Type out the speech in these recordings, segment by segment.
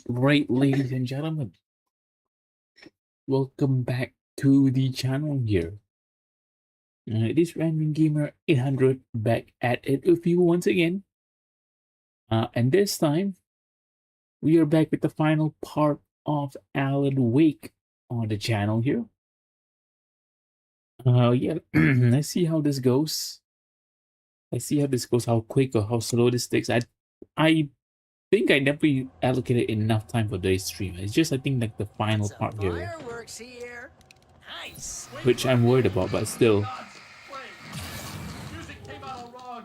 Right, ladies and gentlemen. Welcome back to the channel here. It is Random Gamer 800 back at it with you once again. And this time, we are back with the final part of Alan Wake on the channel here. Yeah, let's see how this goes. How quick or how slow this takes. I think I never allocated enough time for today's stream. It's just, I think, like the final part here. Nice. Which I'm worried about, but still. Music came out all wrong.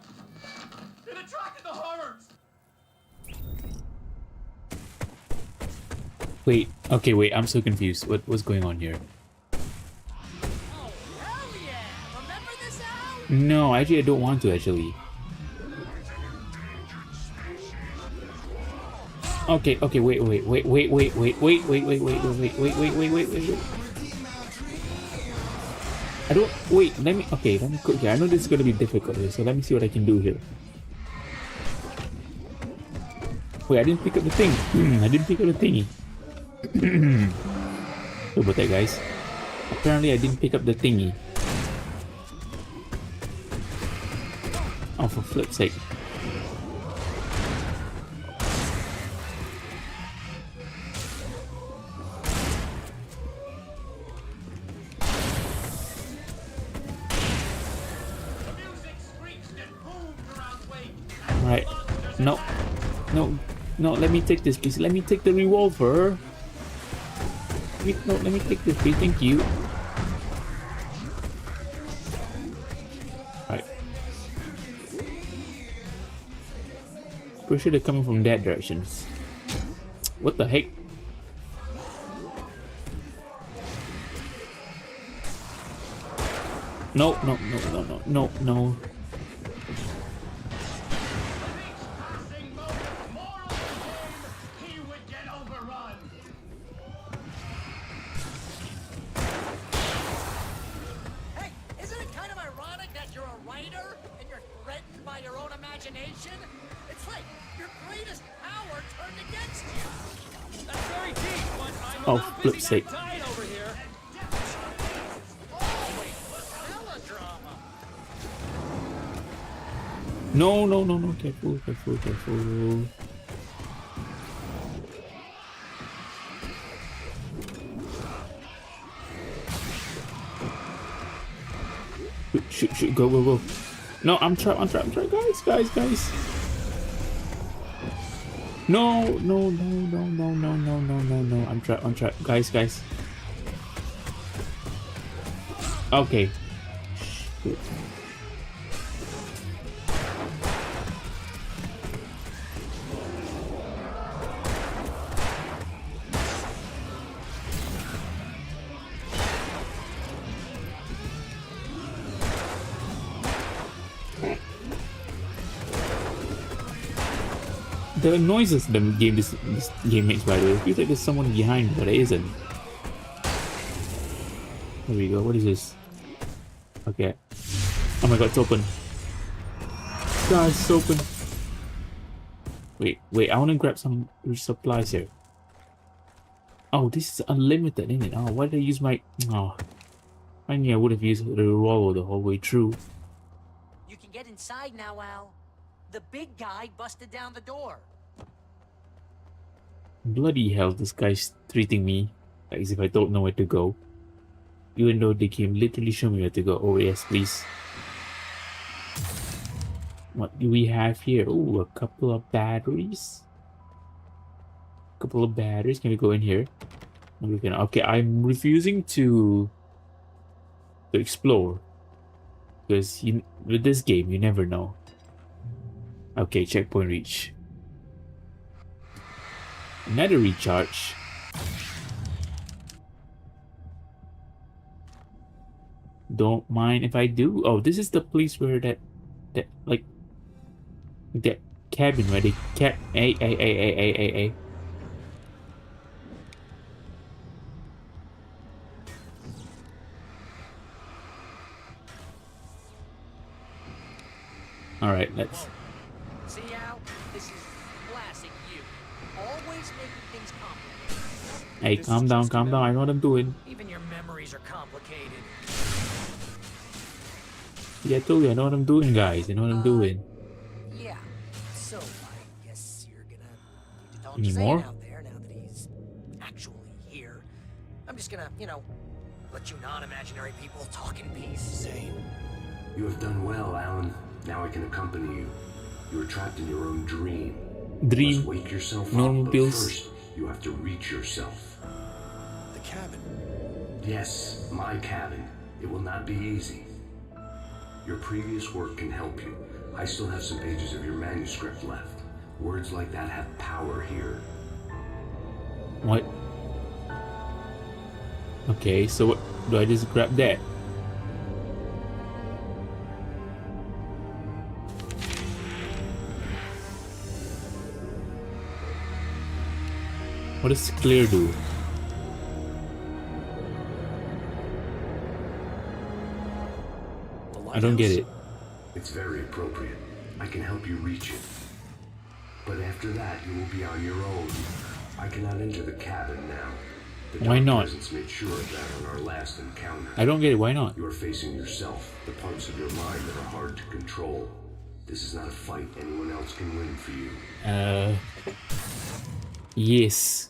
It attracted the horrors. Wait, I'm so confused. What's going on here? Oh, hell yeah. Remember this, Al? No, actually, I don't want to, actually. Okay, wait. I don't, wait, let me cook here. I know this is gonna be difficult here, so let me see what I can do here. Wait, I didn't pick up the thing. I didn't pick up the thingy. Sorry about that, guys. Apparently, I didn't pick up the thingy. Oh, for flip's sake. Right. No, let me take this, please. Let me take the revolver. Let me take this, please. Thank you. Right. Pretty sure they're coming from that direction. What the heck? No. Oh, flip's sake. No. Careful. Shoot, go. No, I'm trapped, guys. No. I'm trapped. Guys. Okay. Shoot. The noises the game this game makes, by the way, it feels like there's someone behind, but there isn't. There we go. What is this? Okay. Oh my god, it's open. Guys, it's open. Wait, I want to grab some supplies here. Oh, this is unlimited, isn't it? Oh, why did I use my... Oh, I knew I would have used the revolver the whole way through. You can get inside now, Al. The big guy busted down the door. Bloody hell, this guy's treating me as if I don't know where to go. Even though the game literally showed me where to go. Oh yes, please. What do we have here? Oh, a couple of batteries. Couple of batteries. Can we go in here? We can. Okay, I'm refusing to explore because with this game you never know. Okay, checkpoint reach. Another recharge. Don't mind if I do. Oh, this is the place where that like that cabin where they kept. Hey. All right, let's. See, Al? This is classic you. Always making things complicated. Hey, This calm is down, just a calm down. I know what I'm doing. Even your memories are complicated. Yeah, I told you I know what I'm doing, guys. I know what I'm doing. Yeah. So, I guess you're gonna need to talk Any to more? Zane out there now that he's actually here. I'm just gonna, let you non-imaginary people talk in peace. Zane, you have done well, Alan. Now I can accompany you. You are trapped in your own dream. You must Dream. wake yourself Normal up, but pills. first you have to reach yourself. the cabin. Yes, my cabin. It will not be easy. Your previous work can help you. I still have some pages of your manuscript left. Words like that have power here. What? Okay, so what do I just grab that? What does clear do? The I don't get lighthouse? it. It's very appropriate. I can help you reach it. But after that, you will be on your own. I cannot enter the cabin now. The Why Dark not? Presence made sure of that on our last encounter. I don't get it. Why not? You are facing yourself, the parts of your mind that are hard to control. This is not a fight anyone else can win for you. Yes.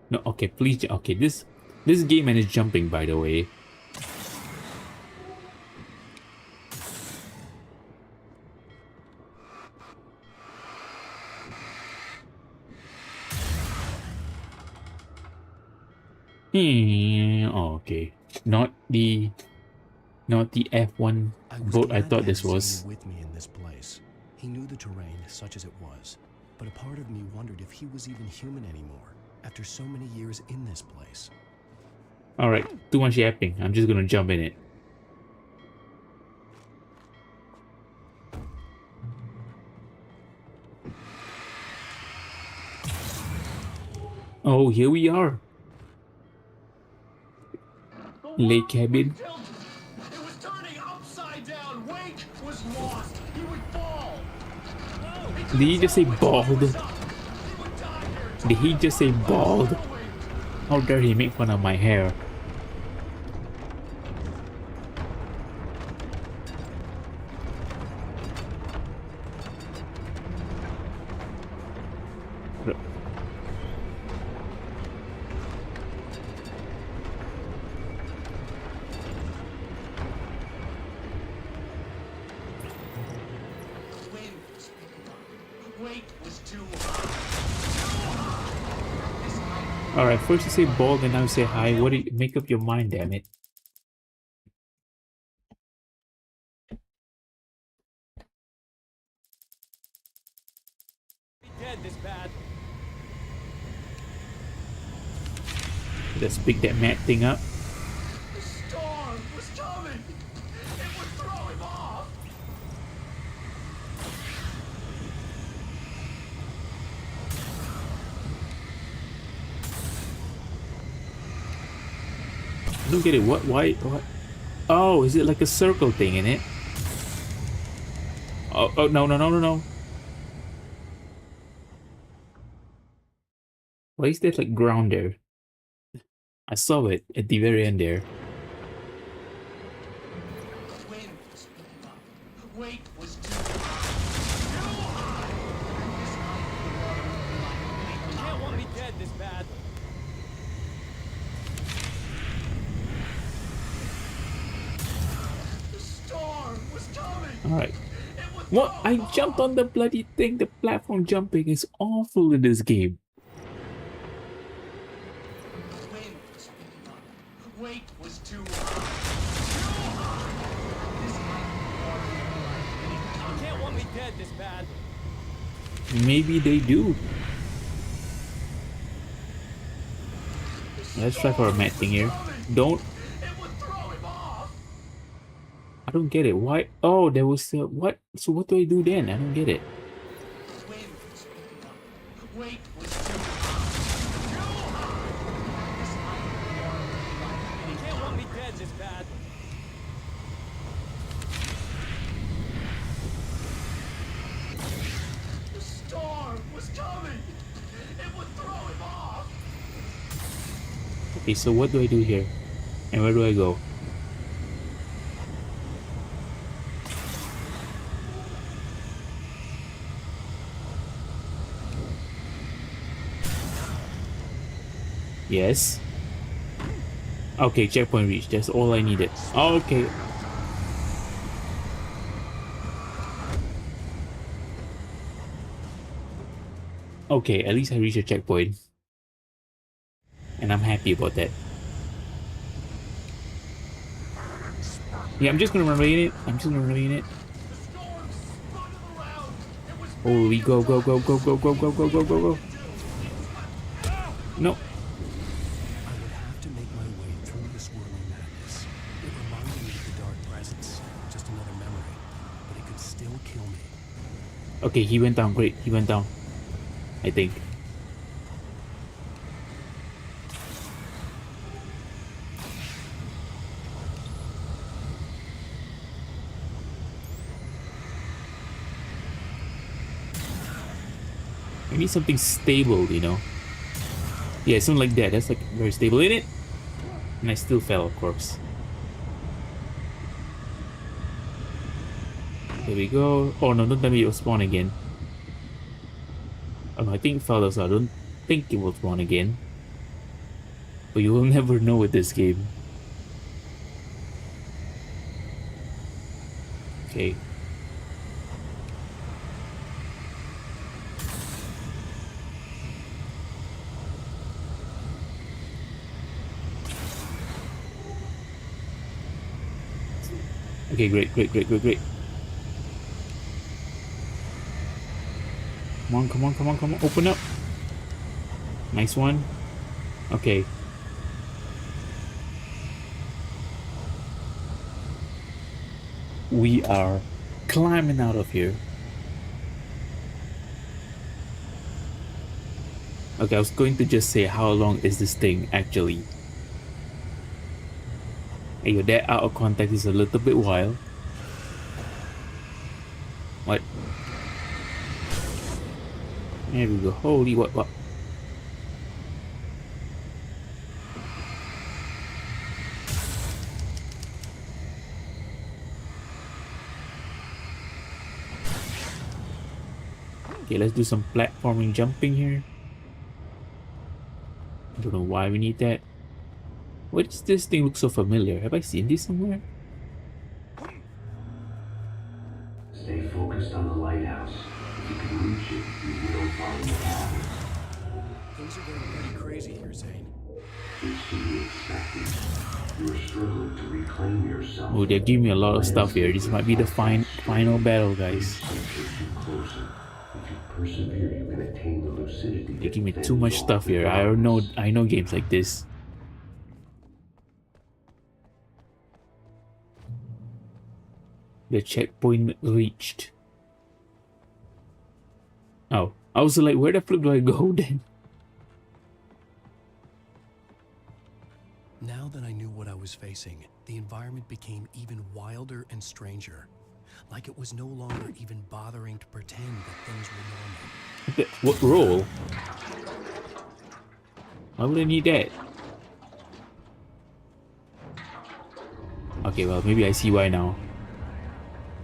No, okay, please. Okay, this game and is jumping, by the way. Oh, okay. Not the F1 boat I thought this was. With me in this place. He knew the terrain, such as it was, but a part of me wondered if he was even human anymore after so many years in this place. All right, too much yapping. I'm just gonna jump in it. Oh, here we are. Lake cabin. It was turning upside down. Wake was lost. He would fall. Did he just say bald? He would die here. Did he just say bald? How dare he make fun of my hair? Wake was too Alright, first you say bald and now you say hi. What do you make up your mind, damn it? dead this bad. Let's pick that mad thing up. The storm was coming. It would throw him off. I don't get it. What? Why? What? Oh, is it like a circle thing in it? Oh, no. Why is there like ground there? I saw it at the very end there. The wind was picking up. Wake was too high. You can't want me dead this bad. Alright. What? I jumped on the bloody thing. The platform jumping is awful in this game. The wind was picking up. The weight was too high. You can't want me dead this bad. Maybe they do. Let's try for a mad thing here. Don't. It would throw him off. I don't get it. Why? Oh, there was what? So what do I do then? I don't get it. The wind was picking up. The weight was too high. You can't want me dead this bad. The storm was coming. It would throw him off. Okay, so what do I do here? And where do I go? Yes. Okay, checkpoint reached. That's all I needed. Okay. Okay, at least I reached a checkpoint. And I'm happy about that. Yeah, I'm just gonna remain it. I'm just gonna remain it. The storm spun him around. It was Holy go, go, go, go, go, go, go, go, go, go, go. No. I would have to make my way through the swirling madness. It reminded me of the dark presence, just another memory, but it could still kill me. Okay, he went down. Great, he went down. I think. I need something stable, you know. Yeah, something like that. That's like very stable in it. And I still fell, of course. Here we go. Oh no, don't tell me it will spawn again. Oh no, I think it fell also. I don't think it will spawn again. But you will never know with this game. Okay. Okay, great, great, great, great, great. Come on, come on, come on, come on. Open up. Nice one. Okay. We are climbing out of here. Okay, I was going to just say how long is this thing actually? Hey, yo, that out of context is a little bit wild. What? There we go. Holy what? Okay, let's do some platforming jumping here. I don't know why we need that. Why does this thing look so familiar? Have I seen this somewhere? Stay focused on the lighthouse. If you can reach it, you will find the cabin. Things are getting pretty crazy here, Zane. It's to be expected. You are struggling to reclaim yourself. Oh, they're giving me a lot of stuff here. This might be the final battle, guys. Too closer. If you persevere, you can attain the lucidity. They give me too much stuff here. I know games like this. The checkpoint reached. Oh, I was like, where the flip do I go then? Now that I knew what I was facing, the environment became even wilder and stranger. Like it was no longer even bothering to pretend that things were normal. What role? Why would I need that? Okay, well, maybe I see why now.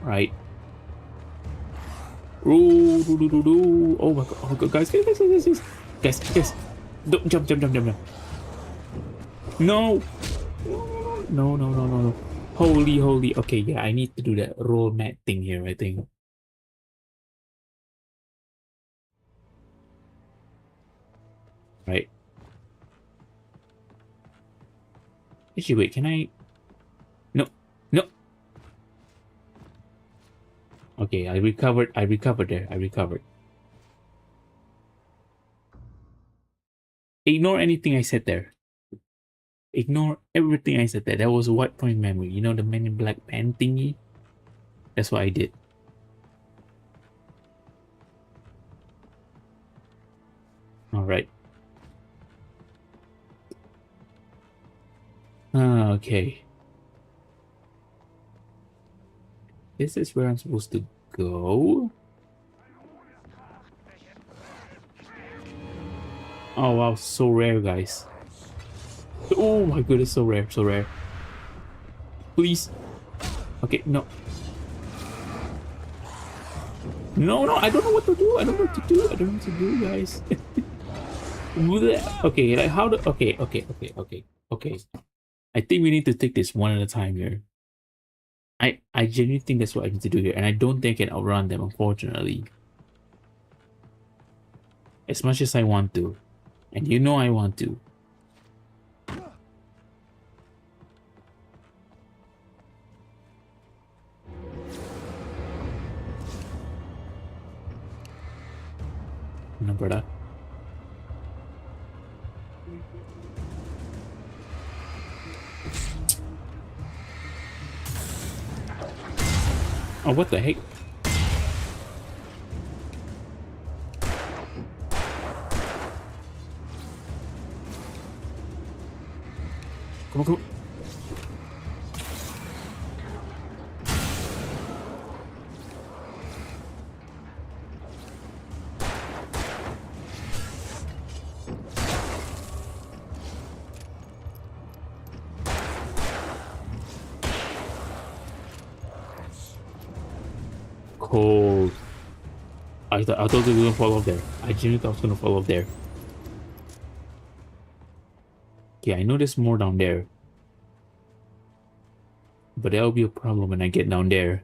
Right. Ooh, oh my god, oh my god, guys, guys, don't jump. No, no. Holy. Okay, yeah, I need to do that roll mat thing here, I think. Right. Actually, wait, can I? No, no. Okay, I recovered there. I recovered. Ignore anything I said there. Ignore everything I said there. That was white point memory. You know the Men in Black pen thingy? That's what I did. Alright. Okay. This is where I'm supposed to go. Oh wow, so rare, guys. Oh my goodness, so rare, so rare. Please. Okay, no. No, I don't know what to do. I don't know what to do. I don't know what to do, guys. Okay, like how do... Okay. I think we need to take this one at a time here. I genuinely think that's what I need to do here, and I don't think I can outrun them, unfortunately. As much as I want to. And you know I want to. No, brother. Oh, what the heck? Come on. Cold. I thought it was gonna fall off there. I genuinely thought it was gonna fall off there. Okay, I know there's more down there. But that'll be a problem when I get down there.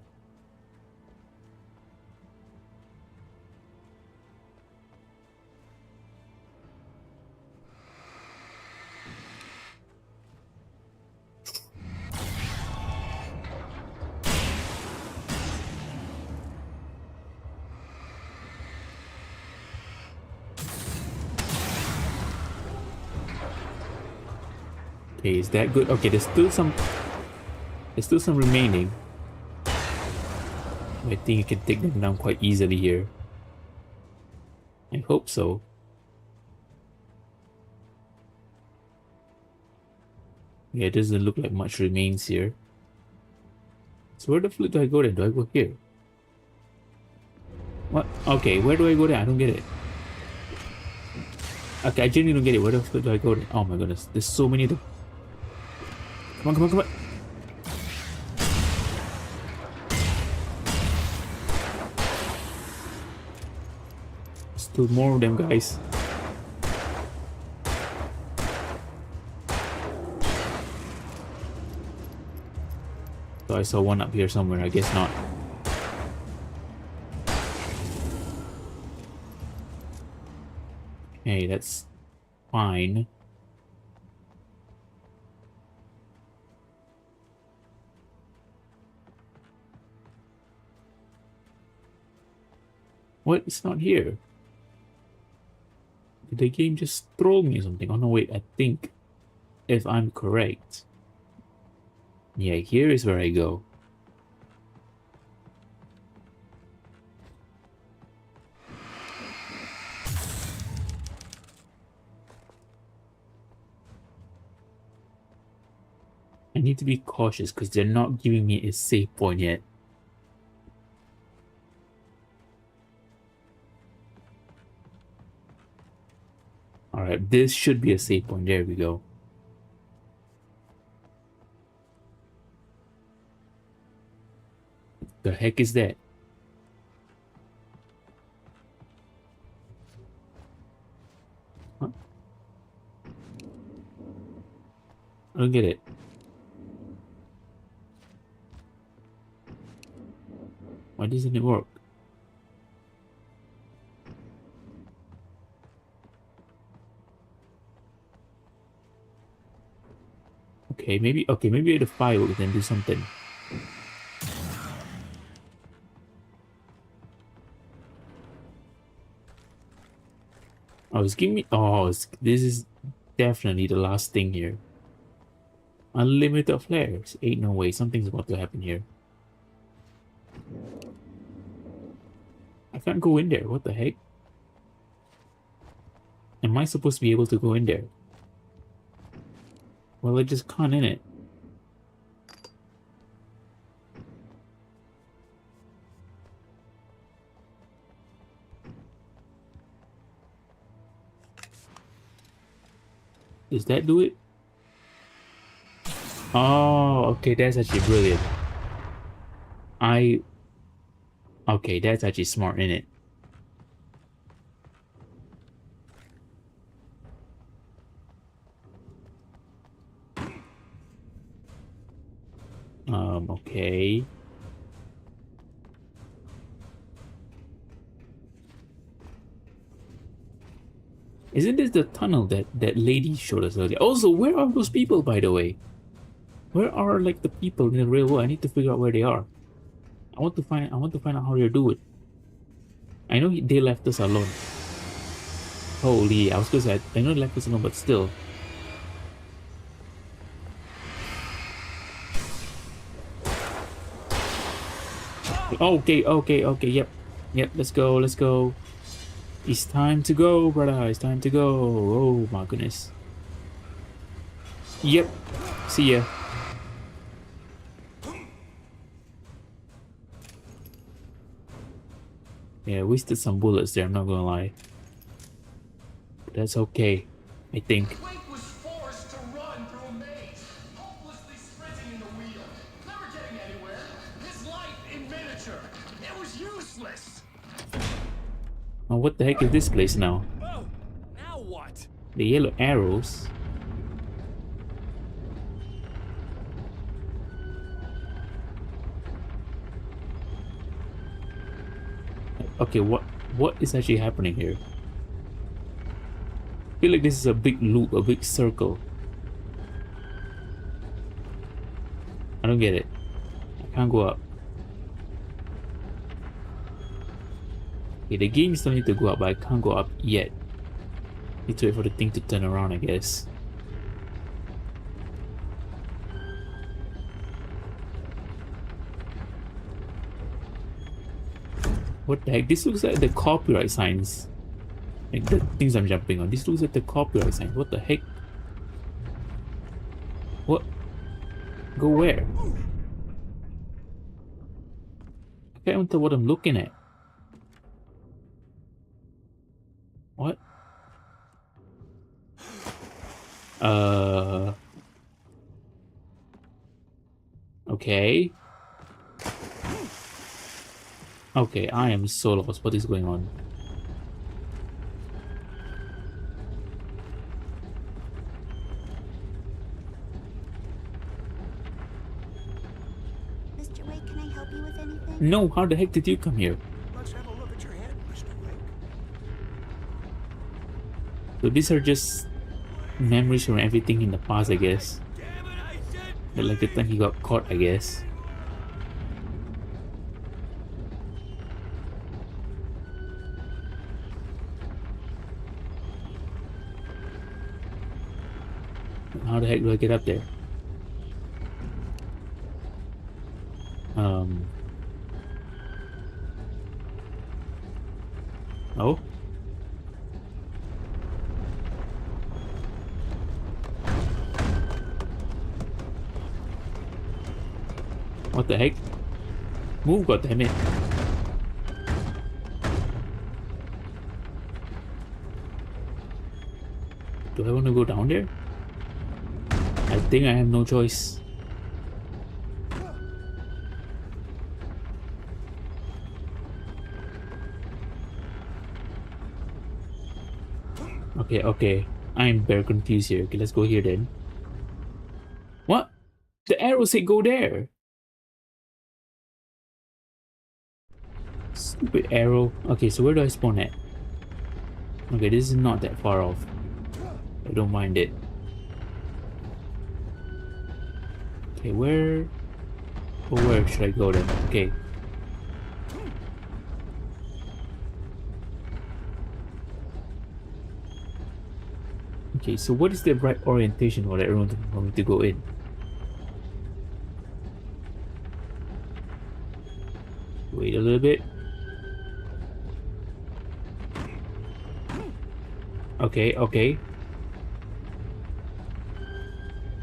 Okay, is that good? Okay, there's still some remaining. I think you can take them down quite easily here. I hope so. Yeah, it doesn't look like much remains here. So where the flip do I go then? Do I go here? What? Okay, where do I go then? I don't get it. Okay, I genuinely don't get it. Where the flip do I go then? Oh my goodness, there's so many of them. Come on. Still more of them, guys. So I saw one up here somewhere. I guess not. Hey, that's fine. What? It's not here. Did the game just throw me or something? Oh no, wait, I think if I'm correct. Yeah, here is where I go. I need to be cautious because they're not giving me a save point yet. Alright, this should be a save point. There we go. The heck is that? Huh? I don't get it. Why doesn't it work? Okay, maybe the firework then do something. Oh, it's giving me. Oh, this is definitely the last thing here. Unlimited flares. Ain't no way. Something's about to happen here. I can't go in there. What the heck? Am I supposed to be able to go in there? Well, I just can't in it. Does that do it? Oh, okay, that's actually brilliant. Okay, that's actually smart in it. Okay. Isn't this the tunnel that lady showed us earlier? Also, where are those people, by the way? Where are like the people in the real world? I need to figure out where they are. I want to find out how they do it. I know they left us alone. Holy, I was gonna say I know they left us alone, but still. Okay, yep, let's go. It's time to go, brother, it's time to go. Oh my goodness. Yep, see ya. Yeah, wasted some bullets there, I'm not gonna lie. But that's okay, I think. Wake was forced to run through a maze, hopelessly sprinting in the wheel, never getting anywhere. His life in miniature. It was useless. Oh, what the heck is this place now? Oh, now what? The yellow arrows. Okay, what is actually happening here? I feel like this is a big loop, a big circle. I don't get it. I can't go up. Okay, the game still need to go up, but I can't go up yet. Need to wait for the thing to turn around, I guess. What the heck? This looks like the copyright signs. Like the things I'm jumping on. This looks like the copyright signs. What the heck? What? Go where? I can't even tell what I'm looking at. What? Okay. Okay, I am so lost. What is going on? Mr. Wake, can I help you with anything? No, how the heck did you come here? Let's have a look at your head, Mr. Wake. So these are just memories from everything in the past, I guess. Damn it, I said. But like the time he got caught, I guess. How the heck do I get up there? Oh? What the heck? Move, goddammit. Do I want to go down there? I think I have no choice. Okay. I'm very confused here. Okay, let's go here then. What? The arrow say go there. Stupid arrow. Okay, so where do I spawn at? Okay, this is not that far off. I don't mind it. Okay, where... Or where should I go then? Okay. Okay, so what is the right orientation for that room for me to go in? Wait a little bit. Okay, okay.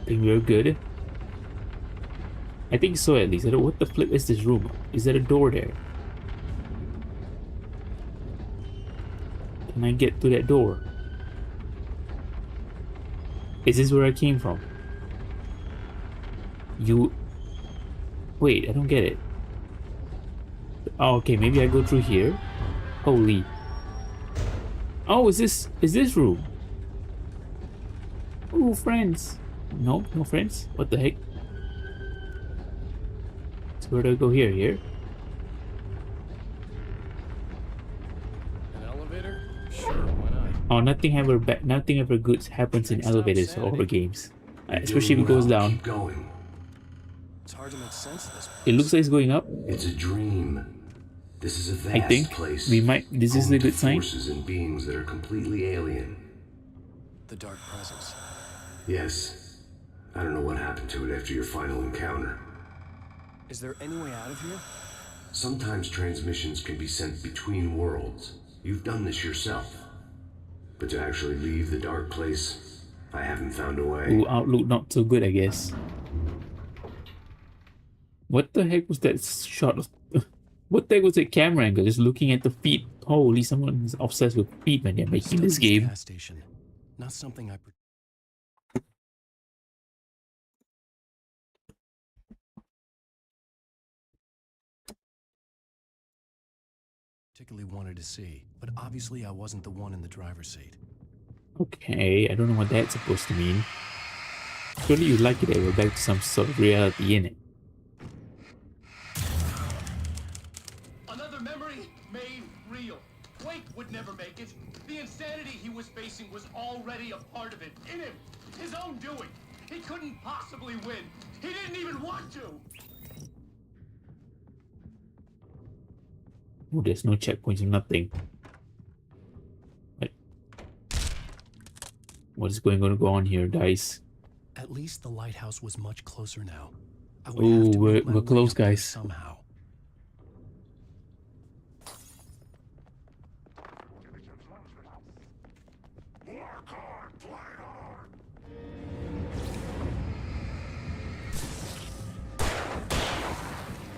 I think we're good. I think so at least. I don't, what the flip is this room? Is there a door there? Can I get to that door? Is this where I came from? You... Wait, I don't get it. Oh, okay, maybe I go through here. Holy. Oh, is this room? Oh, friends. No, no friends? What the heck? So where do I go here? Here? An elevator? Sure, why not? Oh, nothing ever good happens in Next stop, elevators or Sanity. horror games. You're Especially if it doing goes well. down. Keep going. It's hard to make sense of this place. It looks like it's going up. It's a dream. This is a vast I think place. this is home a to good sign. forces and beings that are completely alien. The dark presence. Yes. I don't know what happened to it after your final encounter. Is there any way out of here? Sometimes transmissions can be sent between worlds. You've done this yourself. But to actually leave the dark place, I haven't found a way. Ooh, outlook not so good, I guess. What the heck was that shot of... What the heck was that camera angle? Just looking at the feet. Holy, someone is obsessed with feet when they're making this game. Gas station. Not something I particularly wanted to see, but obviously I wasn't the one in the driver's seat. Okay, I don't know what that's supposed to mean. Surely you like it that we're back to some sort of reality in it. Another memory made real. Wake would never make it. The insanity he was facing was already a part of it, in him. His own doing. He couldn't possibly win. He didn't even want to. Oh, there's no checkpoints or nothing. What is going to go on here, guys? At least the lighthouse was much closer now. I would Ooh, have to make my we're way close, up there guys. somehow.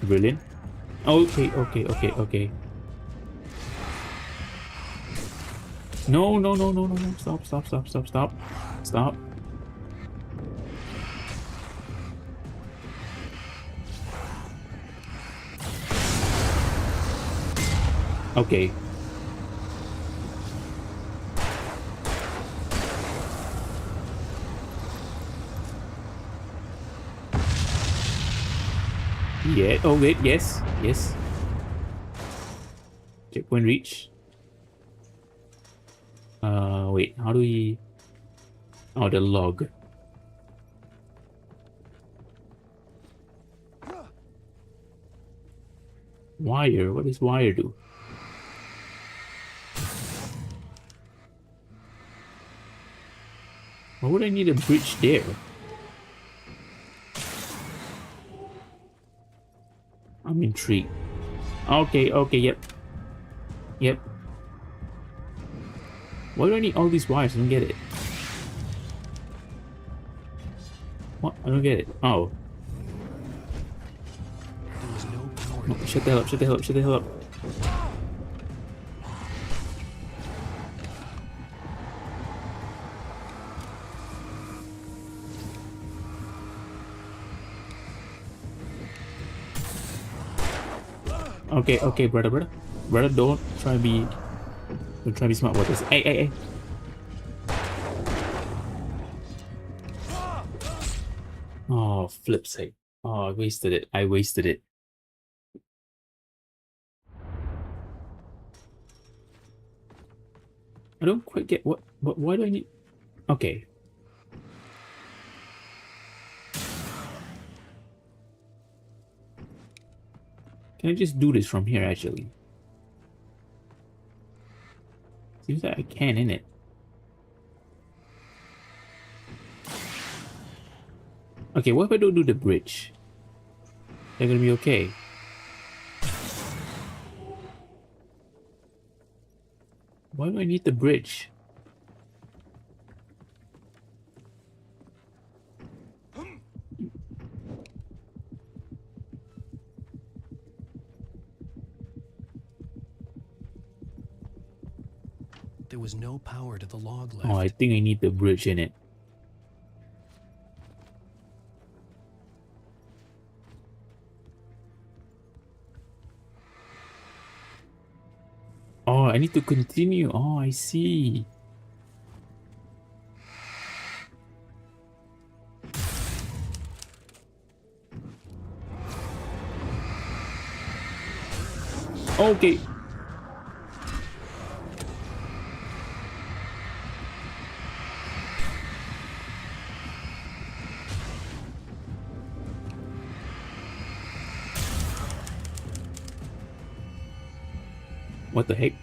Brilliant. Okay, okay, okay, okay. No, no, no, no, no, no. Stop, stop, stop, stop, stop. Stop. Okay. Yeah. Oh, wait. Yes. Yes. Checkpoint reach. Wait. How do we... Oh, the log. Wire? What does wire do? Why would I need a bridge there? I'm intrigued. Okay, okay, yep. Yep. Why do I need all these wires? I don't get it. What? I don't get it. Oh. There was no power. No, shut the hell up, shut the hell up, shut the hell up. Okay, okay, brother. Brother, don't try to be smart with this. Hey, hey, hey. Oh, flip sake. Oh, I wasted it. I don't quite get what why do I need... Okay. Can I just do this from here, actually? Seems like I can, innit? Okay, what if I don't do the bridge? They're gonna be okay. Why do I need the bridge? There was no power to the log lift. Oh, I think I need the bridge in it. Oh, I need to continue. Oh, I see. Okay. What the heck?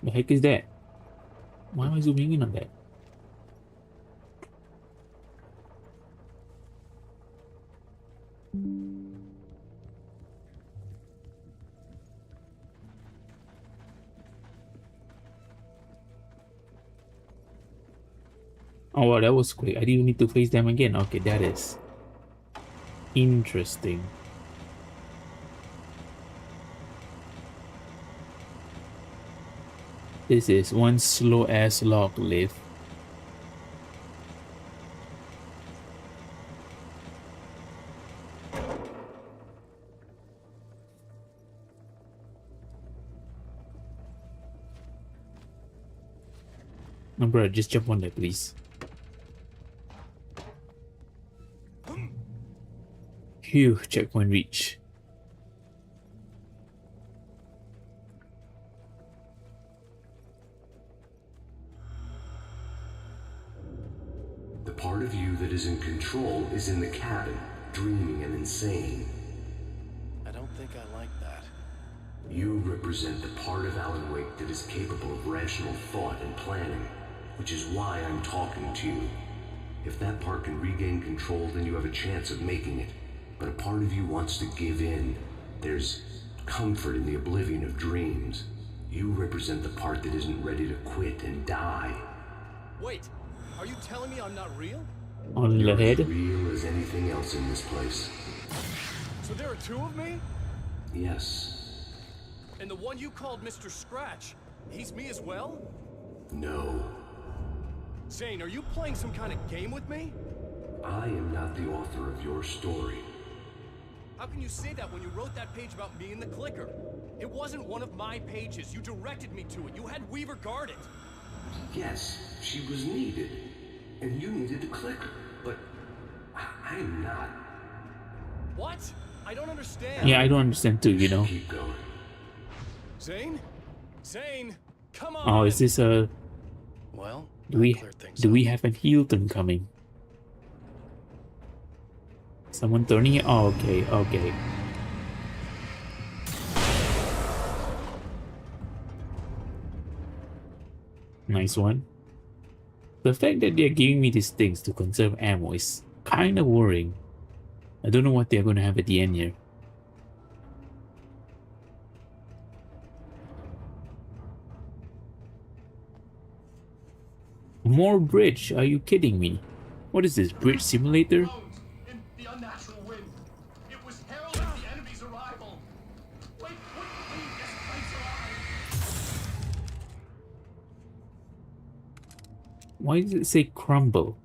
The heck is that? Why am I zooming in on that? Oh, wow, that was quick. I didn't need to face them again. Okay, that is interesting. This is one slow ass log lift. No, bro, just jump on that, please. Phew, checkpoint reach. The part of you that is in control is in the cabin, dreaming and insane. I don't think I like that. You represent the part of Alan Wake that is capable of rational thought and planning, which is why I'm talking to you. If that part can regain control, then you have a chance of making it. But a part of you wants to give in. There's comfort in the oblivion of dreams. You represent the part that isn't ready to quit and die. Wait, are you telling me I'm not real? On the You're as head. real as anything else in this place. So there are two of me? Yes. And the one you called Mr. Scratch, he's me as well? No. Zane, are you playing some kind of game with me? I am not the author of your story. How can you say that when you wrote that page about me in the clicker? It wasn't one of my pages. You directed me to it. You had Weaver guard it. Yes, she was needed. And you needed to click her. But I'm not. What? I don't understand. Yeah, I don't understand too, you know. Keep going. Zane? Zane, come on. Oh, is this a... Well, Do we cleared things do up. we have an heel turn coming? Someone turning it? Oh, okay, okay. Nice one. The fact that they're giving me these things to conserve ammo is kind of worrying. I don't know what they're going to have at the end here. More bridge? Are you kidding me? What is this, bridge simulator? Drones in the unnatural wind. It was heralding the enemy's arrival. Wait, wouldn't leave this place alive. Why does it say crumble?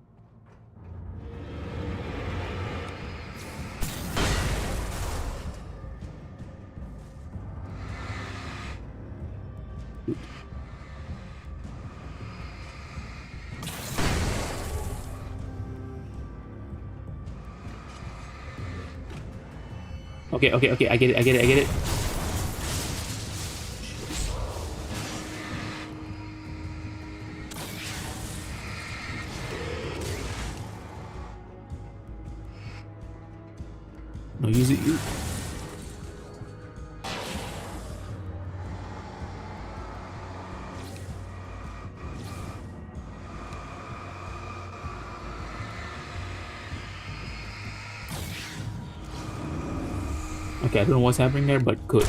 Okay, okay, okay. I get it. I get it. I get it. No, use it. Okay, I don't know what's happening there, but good.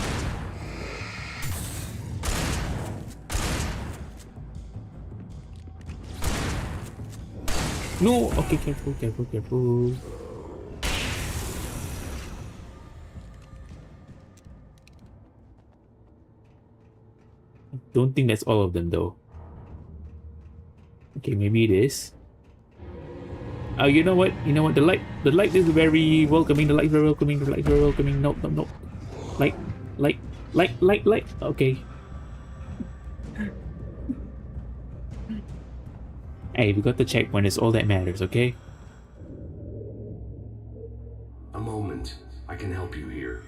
No! Okay, careful, careful, careful. I don't think that's all of them, though. Okay, maybe it is. Oh, you know what? You know what? The light is very welcoming. The light is very welcoming. The light is very welcoming. Nope, nope, nope. Light, light, light, light, light. Okay. Hey, we got the checkpoint. It's all that matters, okay? A moment. I can help you here.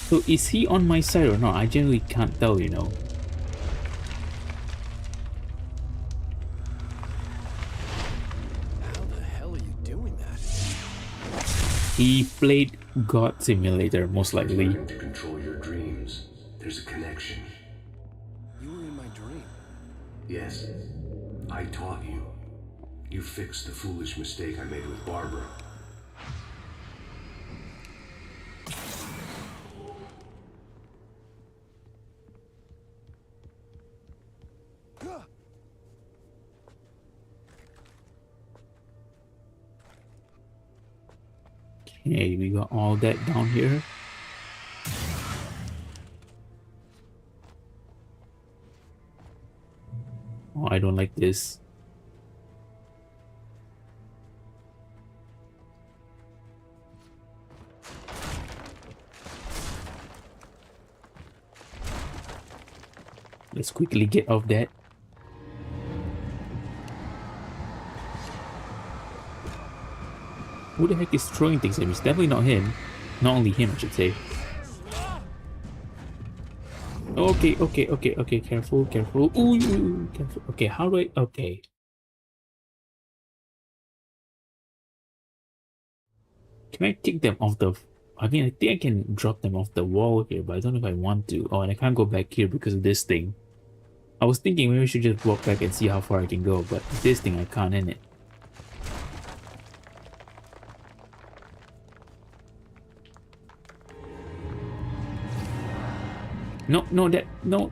So is he on my side or not? I generally can't tell, you know. How the hell are you doing that? He played God Simulator, most likely. Learn to control your dreams. There's a connection. You were in my dream. Yes, I taught you. You fixed the foolish mistake I made with Barbara. Okay, we got all that down here. Oh, I don't like this. Let's quickly get off that. Who the heck is throwing things at me? It's definitely not him. Not only him, I should say. Okay, okay, okay, okay. Careful, careful. Ooh, careful. Okay, how do I... Okay. Can I kick them off the... I mean, I think I can drop them off the wall here, but I don't know if I want to. Oh, and I can't go back here because of this thing. I was thinking maybe I should just walk back and see how far I can go, but this thing I can't in it. No, no, that... No.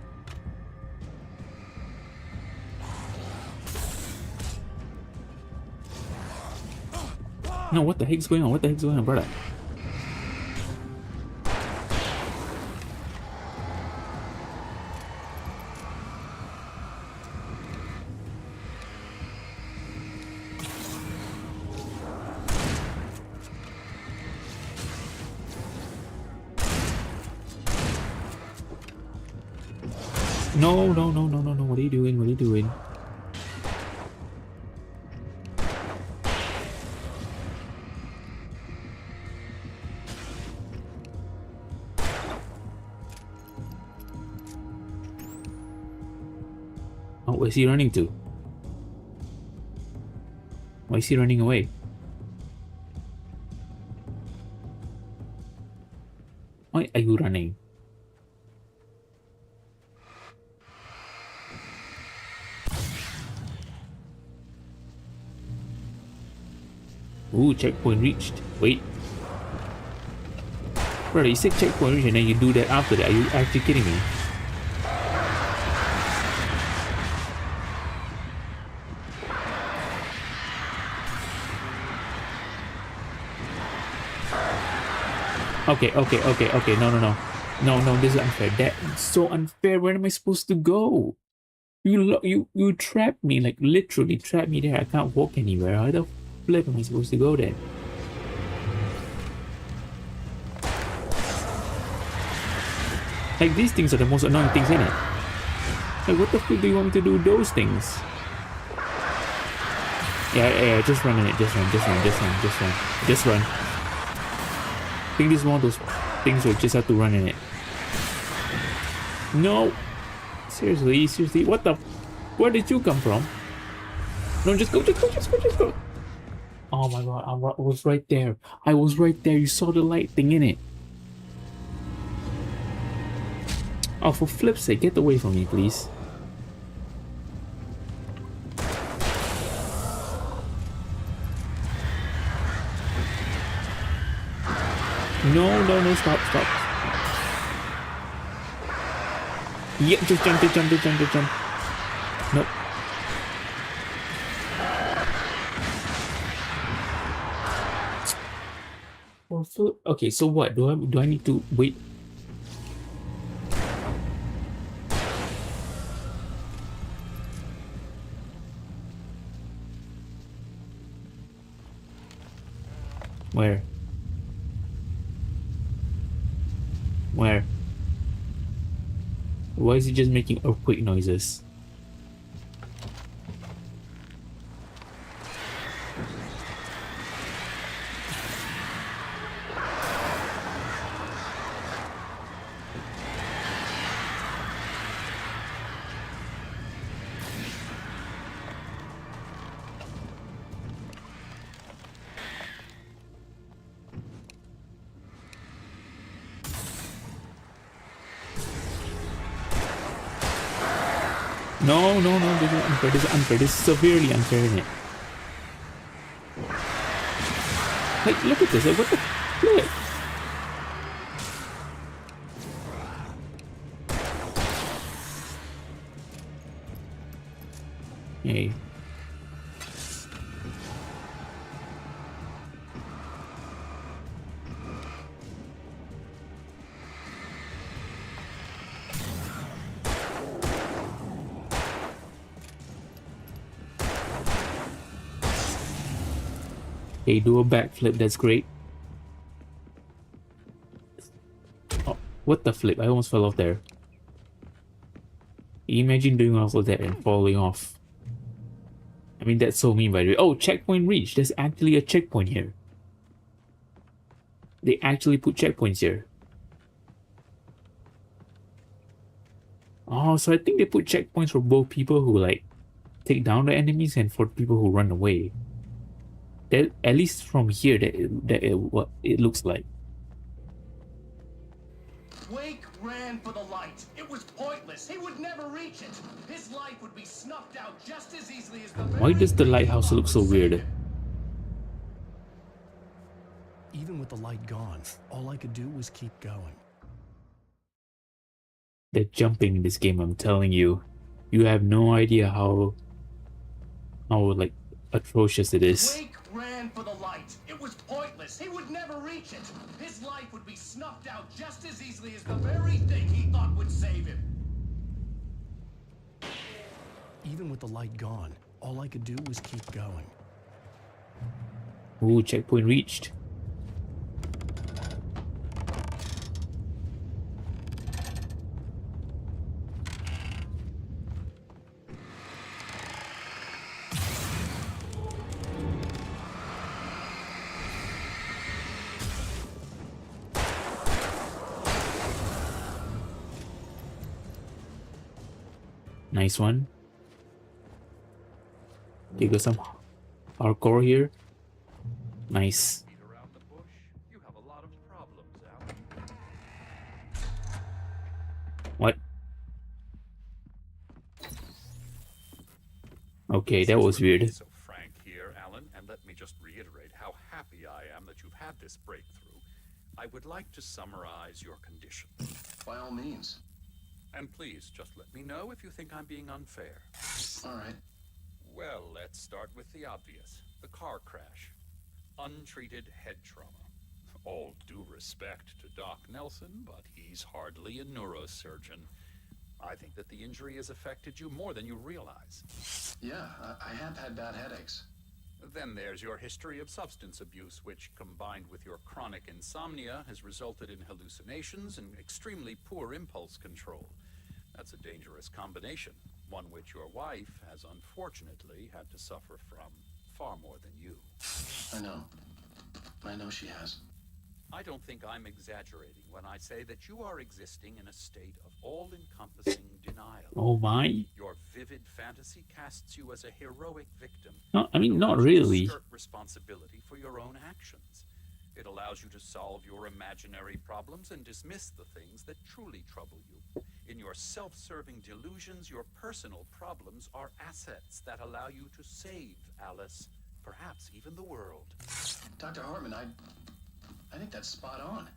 No, what the heck's going on? What the heck's going on, brother? No, no, no, no, no, no. What are you doing? What are you doing? Oh, where's he running to? Why is he running away? Why are you running? Ooh, checkpoint reached. Wait. Brother, you said checkpoint reached and then you do that after that. Are you actually kidding me? Okay, okay, okay, okay. No, no, no. No, no, this is unfair. That's so unfair. Where am I supposed to go? You trapped me, like literally trapped me there. I can't walk anywhere. How the flip am I supposed to go then? Like, these things are the most annoying things in it. Like, what the fuck do you want me to do with those things? Yeah, just run in it. Just run. I think this is one of those things where you just have to run in it. No. Seriously. What the? Where did you come from? No, just go. Oh my god, I was right there. You saw the light thing in it. Oh, for flip's sake, get away from me, please. No, stop. Yeah, just jump. Nope. Okay, so what? Do I need to wait? Where? Why is he just making earthquake noises? No, this is unfair. This is severely unfair, isn't it? Like, look at this. Like, what the flip? Hey. Okay, do a backflip, that's great. Oh, what the flip? I almost fell off there. Imagine doing all of that and falling off. I mean, that's so mean, by the way. Oh, checkpoint reached. There's actually a checkpoint here. They actually put checkpoints here. Oh, so I think they put checkpoints for both people who, like, take down the enemies and for people who run away. That, at least from here, what it looks like. Wake ran for the light. It was pointless. He would never reach it. His life would be snuffed out just as easily as the Why does the lighthouse look so weird? Even with the light gone, all I could do was keep going. They're jumping in this game, I'm telling you. You have no idea how like atrocious it is. Wake ran for the light. It was pointless. He would never reach it. His life would be snuffed out just as easily as the very thing he thought would save him. Even with the light gone, all I could do was keep going. Ooh, checkpoint reached. Nice one. You got some hardcore here. Nice. Around the bush, you have a lot of problems, Alan. What? Okay, that was weird. So frank here, Alan, and let me just reiterate how happy I am that you've had this breakthrough. I would like to summarize your condition. By all means. And please, just let me know if you think I'm being unfair. All right. Well, let's start with the obvious. The car crash. Untreated head trauma. All due respect to Doc Nelson, but he's hardly a neurosurgeon. I think that the injury has affected you more than you realize. Yeah, I have had bad headaches. Then there's your history of substance abuse, which, combined with your chronic insomnia, has resulted in hallucinations and extremely poor impulse control. That's a dangerous combination, one which your wife has unfortunately had to suffer from far more than you. I know she has. I don't think I'm exaggerating when I say that you are existing in a state of all-encompassing denial. Oh my. Your vivid fantasy casts you as a heroic victim. No, I mean, not Allows you to really. skirt responsibility for your own actions. It allows you to solve your imaginary problems and dismiss the things that truly trouble you. In your self-serving delusions, your personal problems are assets that allow you to save Alice, perhaps even the world. Dr. Hartman, I think that's spot on.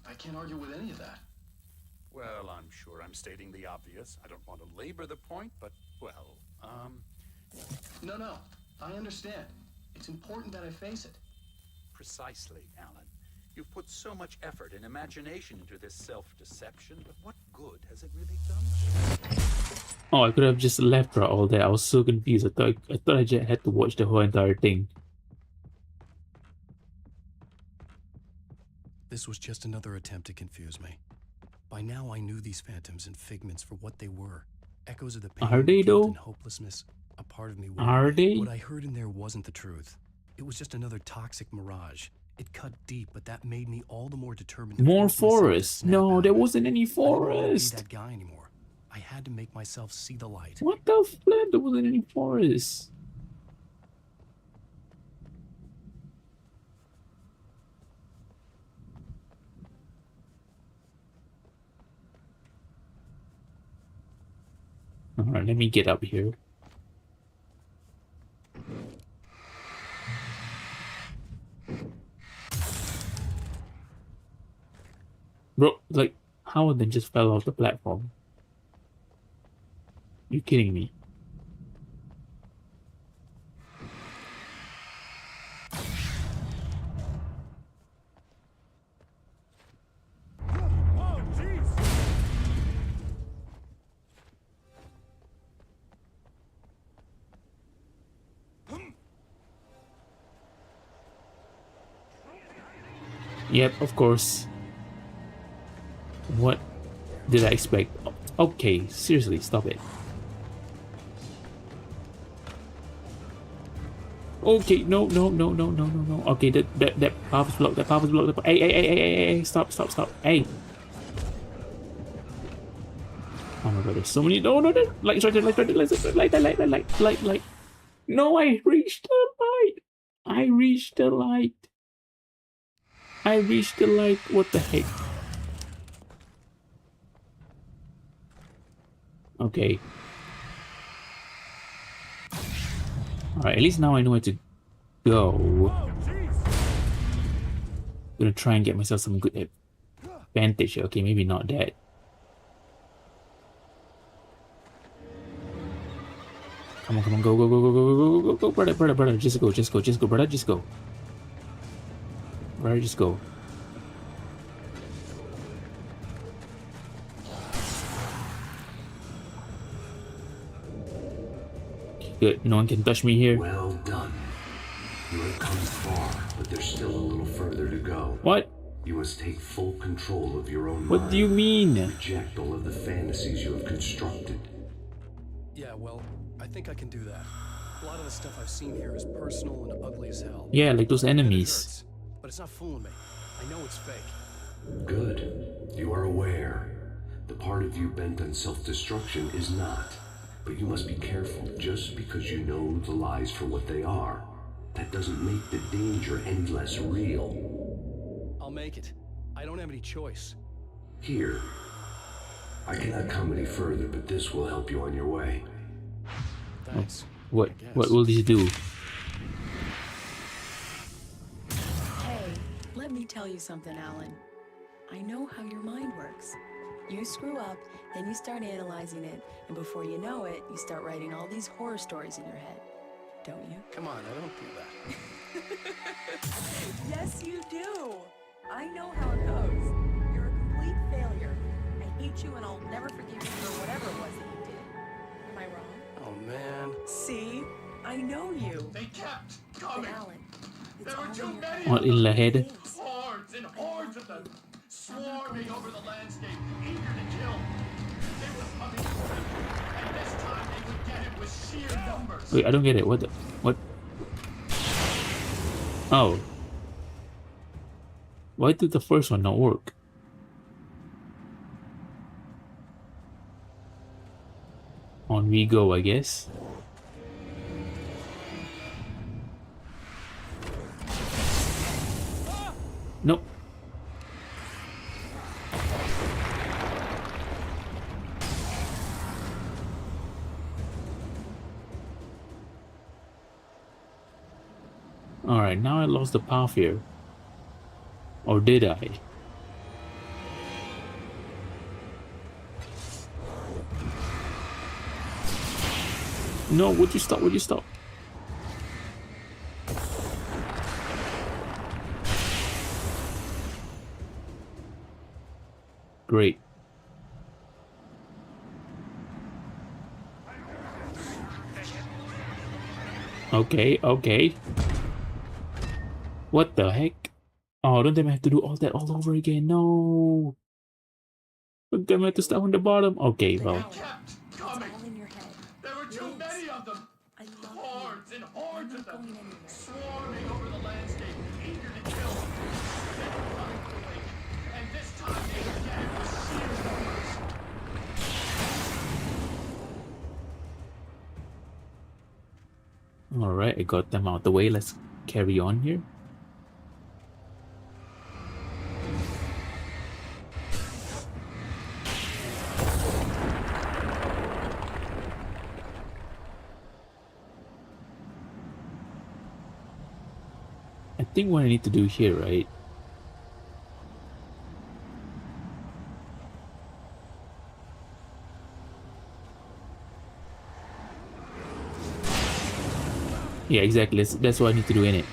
I can't argue with any of that. Well, I'm sure I'm stating the obvious. I don't want to labor the point, but, well, No, I understand. It's important that I face it. Precisely, Alan. You've put so much effort and imagination into this self-deception, but what good has it really done? Oh, I could have just left her all there. I was so confused. I thought I just had to watch the whole entire thing. This was just another attempt to confuse me. By now I knew these phantoms and figments for what they were. Echoes of the pain, Are they, guilt, though? and hopelessness. A part of me Are they? What I heard in there wasn't the truth. It was just another toxic mirage. It cut deep, but that made me all the more determined to More force myself to forest. snap No, out there of it. wasn't any I didn't want to be forest. that guy anymore. I had to make myself see the light. What the flip? There wasn't any forest. Alright, let me get up here. Bro, like, how they just fell off the platform? You kidding me? Yep, of course. What did I expect? Okay, seriously, stop it. Okay, no. Okay, that path is blocked. That path is blocked. Hey, stop. Hey. Oh my god, there's so many. No, light. No, I reached the light. I reached the light. What the heck? Okay. Alright, at least now I know where to go. I'm gonna try and get myself some good advantage here. Okay, maybe not that. Come on, go, brother, just go, brother, just go. Brother, just go. Good, no one can touch me here. Well done. You have come far, but there's still a little further to go. What? You must take full control of your own mind. What do you mean? Reject all of the fantasies you have constructed. Yeah, well, I think I can do that. A lot of the stuff I've seen here is personal and ugly as hell. Yeah, like those And it enemies. hurts, but it's not fooling me. I know it's fake. Good. You are aware. The part of you bent on self-destruction is not. But you must be careful. Just because you know the lies for what they are, that doesn't make the danger any less real. I'll make it. I don't have any choice. Here. I cannot come any further, but this will help you on your way. Thanks. What I guess. will this do? Hey, let me tell you something, Alan. I know how your mind works. You screw up, then you start analyzing it, and before you know it, you start writing all these horror stories in your head. Don't you? Come on, I don't do that. Yes, you do. I know how it goes. You're a complete failure. I hate you, and I'll never forgive you for whatever it was that you did. Am I wrong? Oh, man. See? I know you. They kept coming. Alan, it's There were all too in your many All of in them. the head. It is. Hordes and hordes of them, swarming over the landscape, eager to kill. They were coming for him, and this time they would get it with sheer numbers. Wait, I don't get it. What? What? Oh. Why did the first one not work? On we go, I guess. Nope. Alright, now I lost the path here. Or did I? No, would you stop? Would you stop? Great. Okay, okay. What the heck? Oh, don't they have to do all that all over again? No. Don't they have to start on the bottom? Okay, well. Kept It's coming. all in your head. There were too Liz, many of them. I love Hordes and hordes I'm of not them, going anywhere. swarming over the landscape, eager to kill. They were coming for Wake, and this time they would get it with sheer numbers. Alright, I got them out the way. Let's carry on here. I think what I need to do here, right? Yeah, exactly. That's what I need to do in it.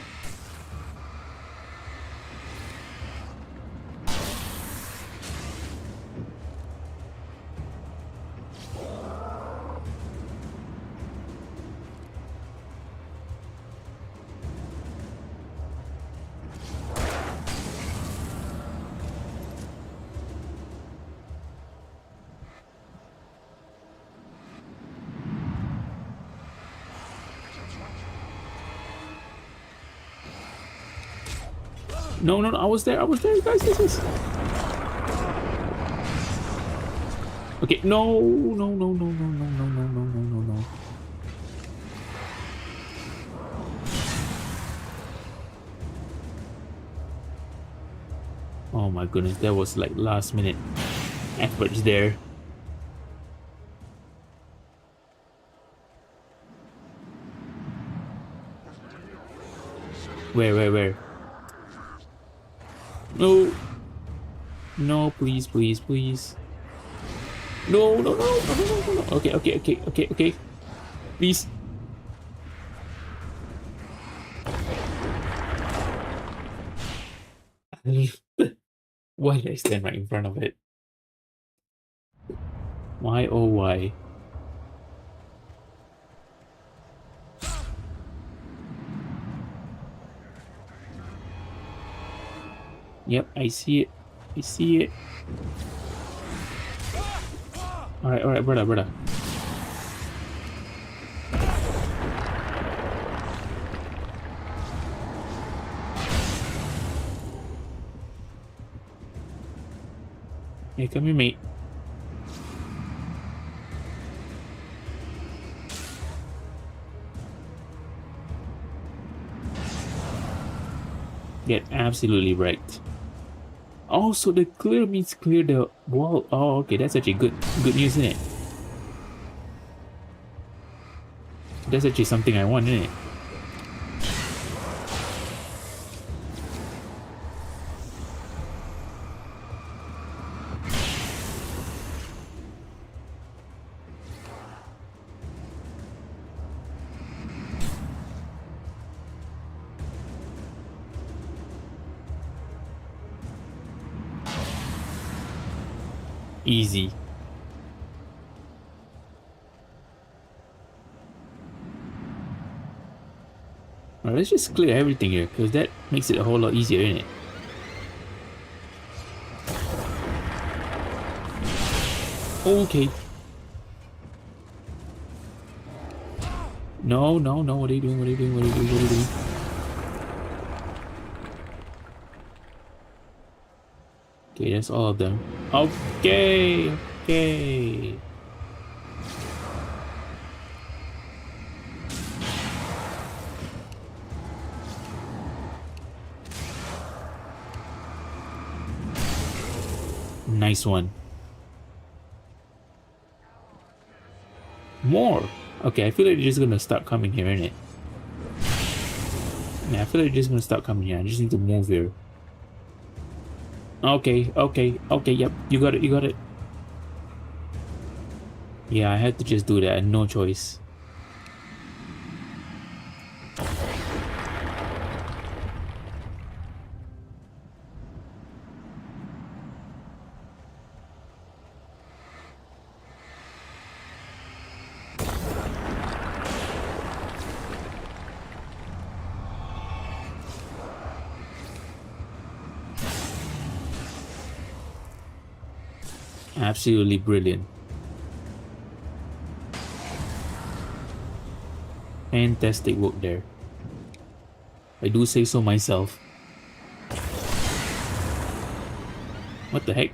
No, no, no, I was there, guys, this. Okay, no, no, no, no, no, no, no, no, no, no, no, no. Oh my goodness, that was like last minute efforts there. Where? No. No, please, please, please. No, no, no, no, no, no, no, no. Okay. Please. Why did I stand right in front of it? Why, oh why? Yep, I see it. I see it. Alright, brother. Here, come here, mate. Get absolutely wrecked. Oh, so the clear means clear the wall. Oh, okay, that's actually good news, isn't it? That's actually something I want, isn't it? Easy. Alright, let's just clear everything here, because that makes it a whole lot easier, isn't it? Okay. No, no, no, what are you doing? What are you doing? What are you doing? What are you doing? Okay, that's all of them. Okay, okay. Nice one. More. Okay, I feel like they're just gonna start coming here, innit? Yeah, I feel like they're just gonna start coming here. I just need to move here. Okay, okay, okay, yep, you got it, you got it. Yeah, I had to just do that. I had no choice. Absolutely brilliant. Fantastic work there. I do say so myself. What the heck?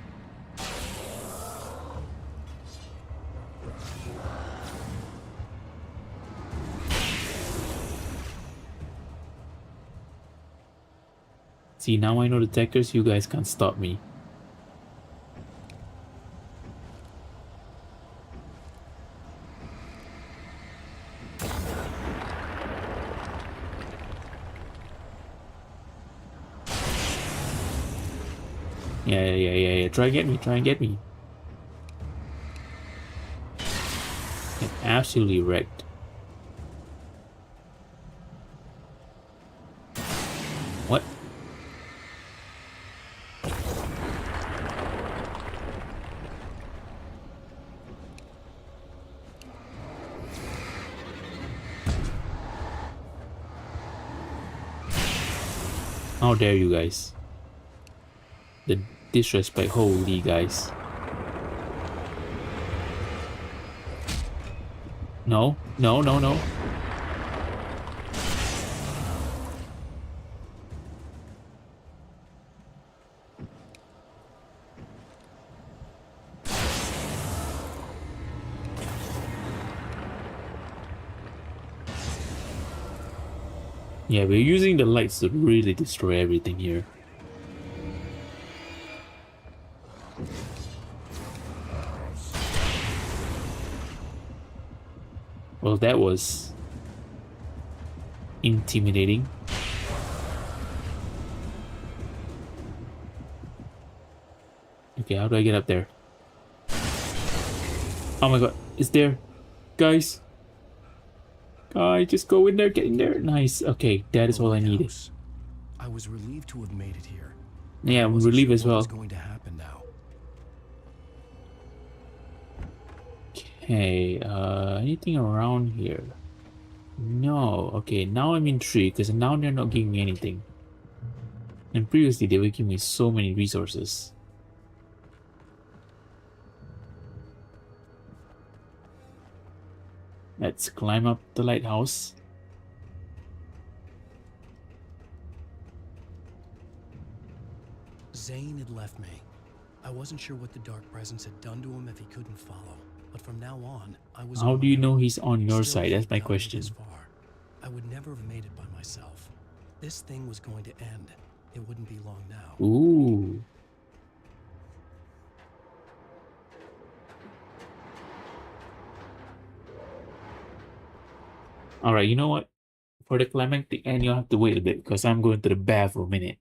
See, now I know the attackers, you guys can't stop me. Yeah. Try and get me, try and get me. Get absolutely wrecked. What? How dare you guys? The disrespect, holy guys. No, no, no, no. Yeah, we're using the lights to really destroy everything here. Well, that was intimidating. Okay, how do I get up there? Oh my god, it's there. Guys. Guys, just go in there, get in there. Nice. Okay, that is The all I needed. lighthouse. I was relieved to have made it here. Yeah, I I'm wasn't relieved sure as what well. was going to happen now. Okay, anything around here? No. Okay, now I'm intrigued because now they're not giving me anything. And previously they were giving me so many resources. Let's climb up the lighthouse. Zane had left me. I wasn't sure what the dark presence had done to him if he couldn't follow. But from now on, I was How on do my you know own. he's on your Still, side? That's he'd my gotten me question. this far. I would never have made it by myself. This thing was going to end. It wouldn't be long now. Ooh. Alright, you know what? For the climactic end, you'll have to wait a bit because I'm going to the bathroom in it.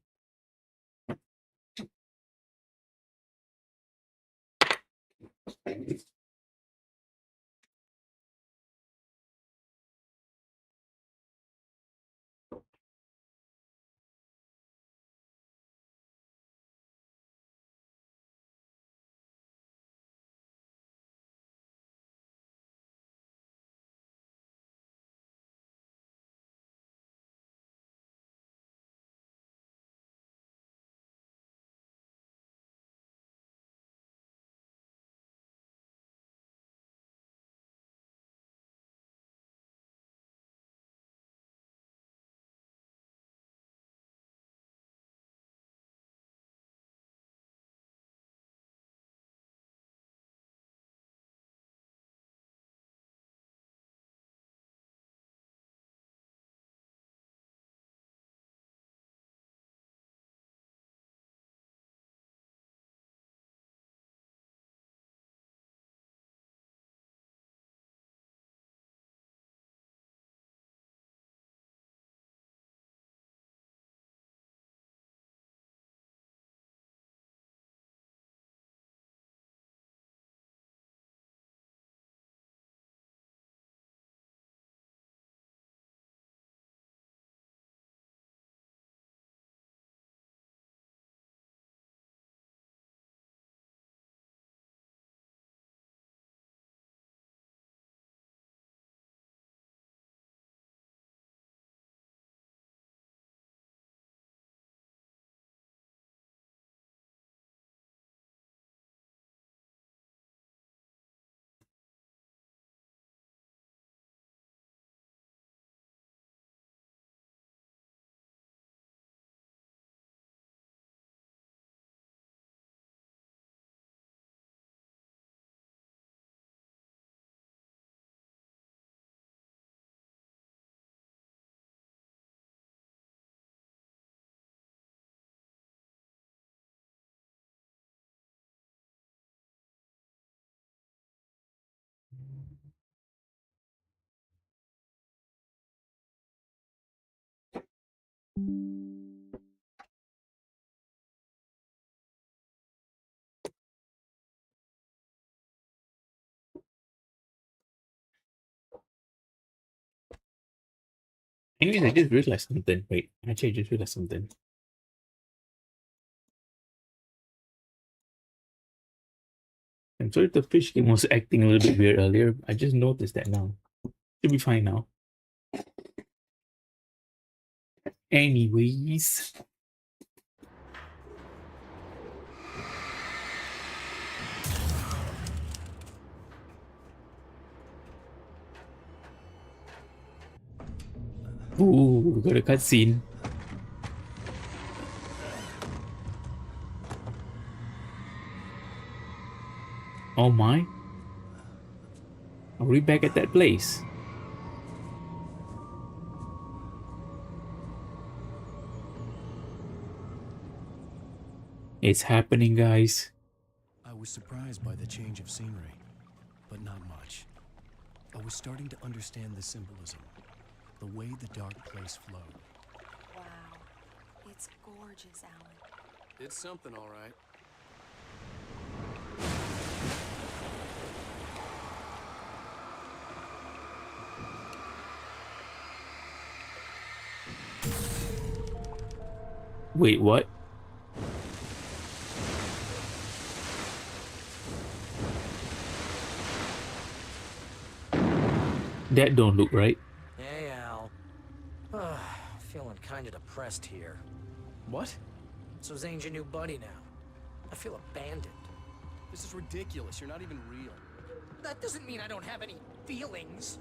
Anyways, I just realized something. Wait, actually, I just realized something. I'm sorry the fish game was acting a little bit weird earlier. I just noticed that now. Should be fine now. Anyways. Ooh, we got a cutscene. Oh my. Are we back at that place? It's happening, guys. I was surprised by the change of scenery, but not much. I was starting to understand the symbolism, the way the dark place flowed. Wow. It's gorgeous, Alan. It's something, all right. Wait, what? That don't look right. Hey, Al. Feeling kind of depressed here. What? So Zane's your new buddy now. I feel abandoned. This is ridiculous. You're not even real. That doesn't mean I don't have any feelings.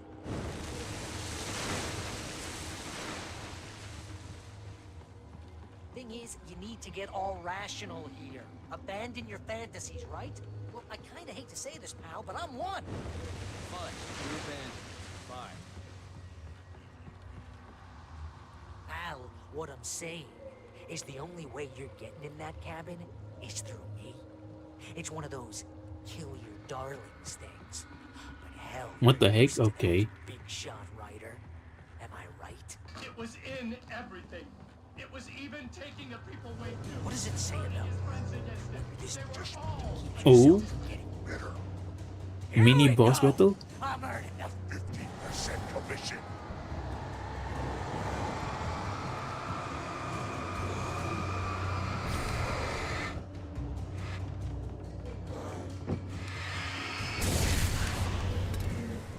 Thing is, you need to get all rational here. Abandon your fantasies, right? Well, I kinda hate to say this, pal, but I'm one. Fine. You abandoned. Bye. Al, what I'm saying is the only way you're getting in that cabin is through me. It's one of those kill your darlings things. But hell, What the heck? used to that, Okay. Big shot writer. Am I right? It was in everything. It was even taking a people way too. What does it say about Friends against it. this They were just all keep Oh. yourself from getting bitter? Here Mini we boss go. battle? I'm earning a 15% commission.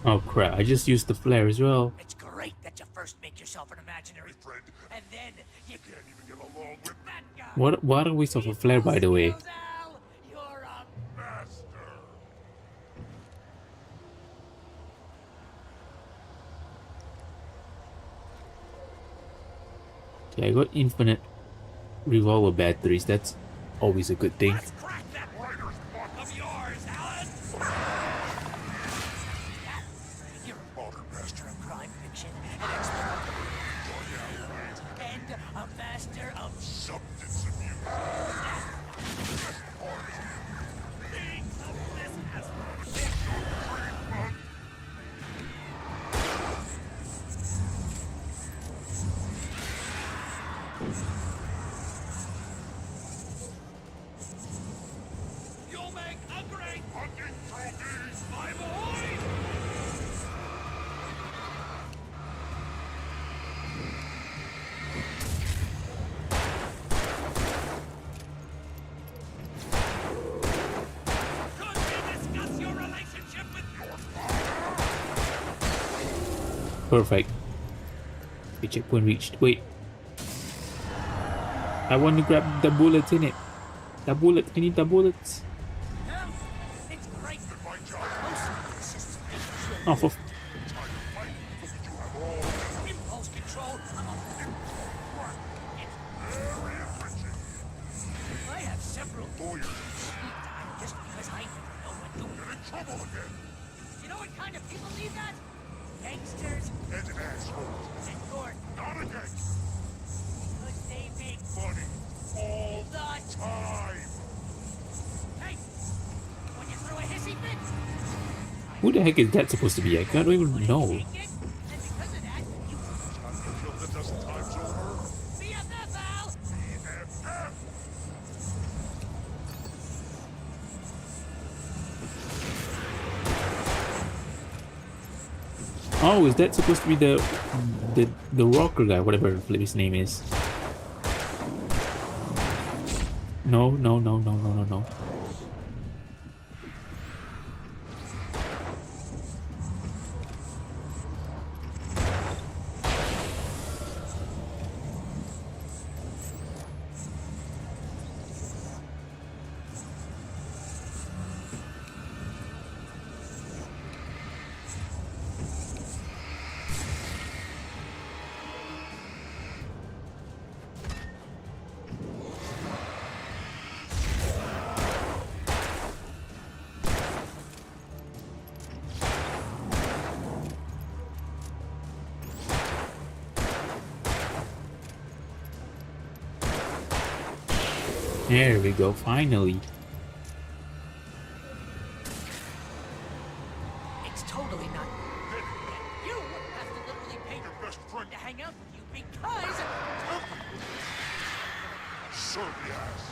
Oh crap, I just used the flare as well. It's great that you first make yourself an imaginary friend, and then you can't even get along with that guy. What a waste of a flare, by the way. Al, you're a master. Okay, I got infinite revolver batteries. That's always a good thing. Let's crack that writer's block of yours, Alan. You're a modern master of crime fiction, an expert and a master of substance abuse. You'll make a great hunting trophy, my boy! Could we discuss your relationship with your Perfect. The checkpoint reached. Wait. I want to grab the bullets in it. The bullet. I need the bullets. It's great that my job mostly consists of making sure Oh, for impulse control. I have several lawyers just because I never know when to get in trouble again. You know what kind of people need that? Gangsters and assholes. And you're not a gangster. Because they make money all the time. Hey, when you throw a hissy fit, I Who the heck is that supposed to be? I don't even know. And because of that, you Time to kill a dozen times over. BFF, Al! BFF! Oh, is that supposed to be the rocker guy, whatever his name is? No, no, no, no, no, no, no. There we go, finally. It's totally not. And you have to literally pay your best friend to hang out with you because. Serve the ass.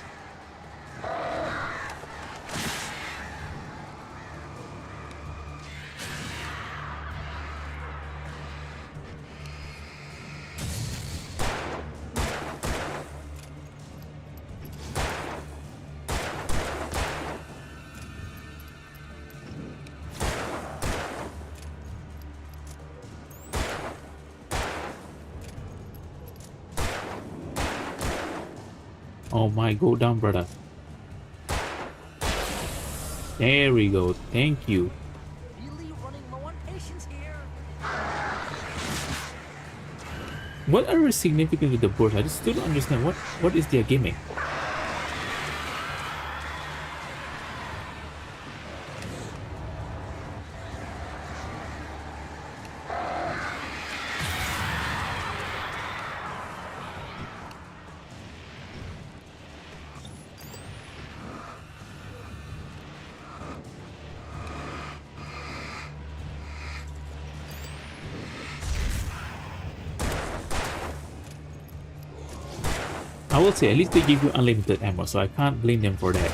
Oh my, go down, brother. There we go, thank you. Really running low on patience here. What are the significance of the birds? I just still don't understand. What is their gimmick? I will say, at least they give you unlimited ammo, so I can't blame them for that.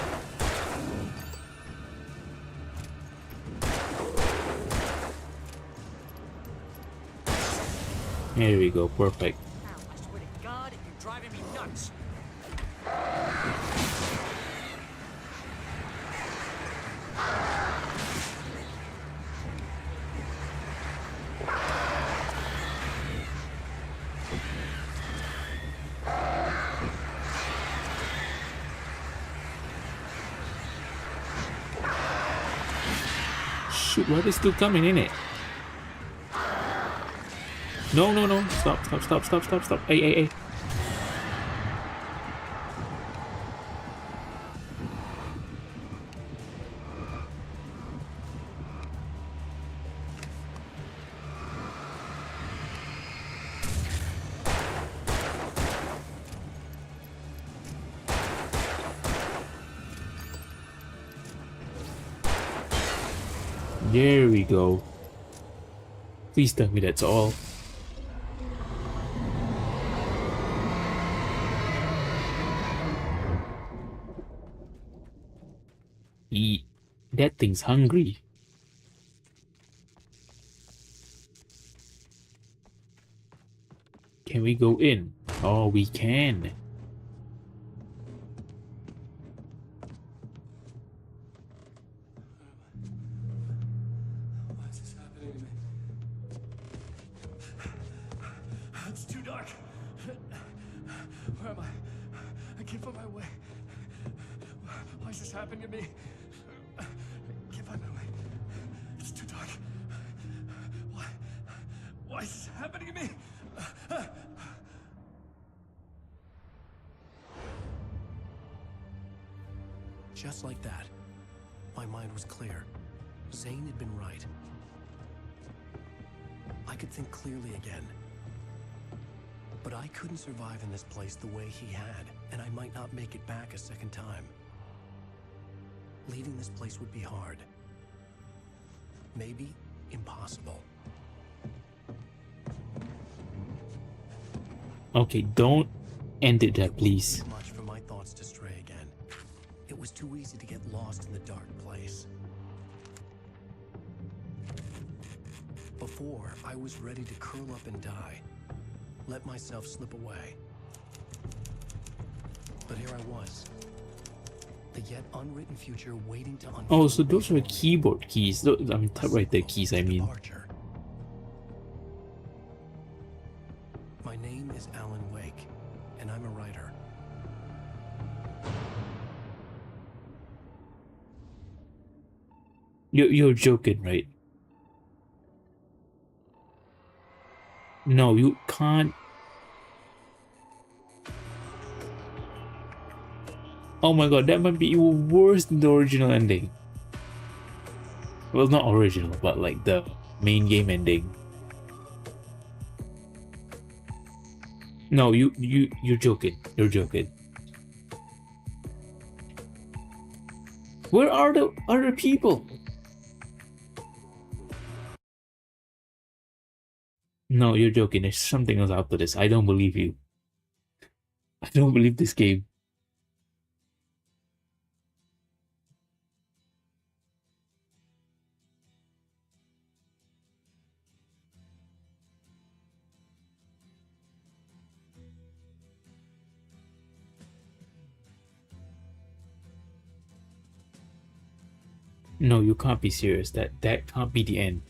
There we go, perfect. Ow, I swear to God, you're driving me nuts. Shoot, why are they still coming in it? No, no, no. Stop, stop, stop, stop, stop, stop. Hey, hey, hey. There we go. Please tell me that's all. Eat. That thing's hungry. Can we go in? Oh, we can. Why is this happening to me? It's too dark. Where am I? I can't find my way. Why is this happening to me? I can't find my way. It's too dark. Why is this happening to me? Just like that, my mind was clear. Zane had been right. I could think clearly again. But I couldn't survive in this place the way he had, and I might not make it back a second time. Leaving this place would be hard. maybe impossible. Okay, don't end it there, It won't please. take much for my thoughts to stray again. It was too easy to get lost in the dark place. Before, I was ready to curl up and die, let myself slip away. But here I was, the yet unwritten future waiting to unfold. Oh, so those are before me. keyboard keys. I mean, typewriter keys, I mean. Departure. My name is Alan Wake, and I'm a writer. You're joking, right? No, you can't. Oh my god, that might be even worse than the original ending. Well, not original, but like the main game ending. No, you're joking. You're joking. Where are the other people? No, you're joking. There's something else after this. I don't believe you. I don't believe this game. No, you can't be serious. That can't be the end.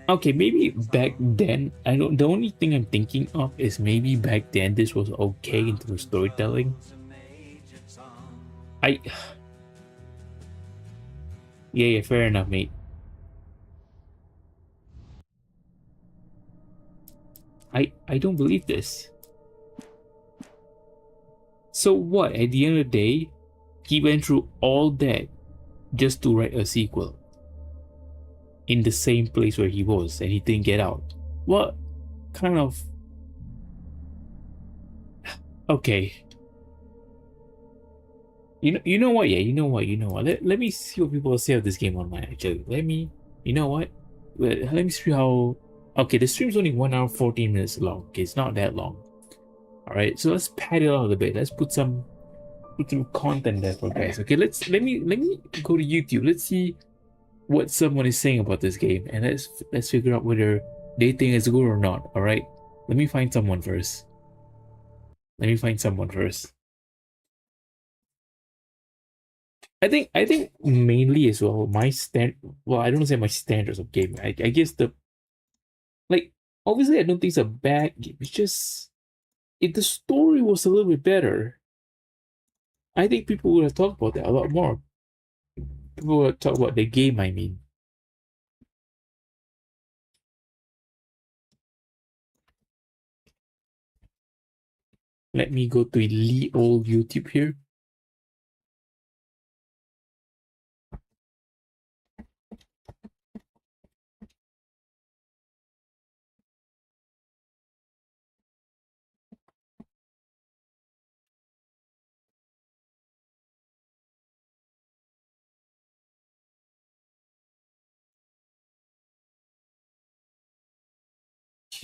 Okay, maybe back then, I don't. The only thing I'm thinking of is maybe back then this was okay in terms of storytelling. Yeah, fair enough, mate. I don't believe this. So what? At the end of the day, he went through all that just to write a sequel in the same place where he was, and he didn't get out. What kind of? Okay. You know what? Yeah, you know what? Let me see what people say of this game online. Actually, you know what? Let me see how. Okay, the stream's only 1 hour 14 minutes long. Okay, it's not that long. All right, so let's pad it out a bit. Let's put some content there for guys. Okay, let me go to YouTube. Let's see what someone is saying about this game, and let's figure out whether they think it's good or not. All right, let me find someone first. I think mainly as well well, I don't say my standards of gaming. I guess like obviously I don't think it's a bad game. It's just if the story was a little bit better, I think people would have talked about that a lot more. People would talk about the game, I mean. Let me go to Lee old YouTube here.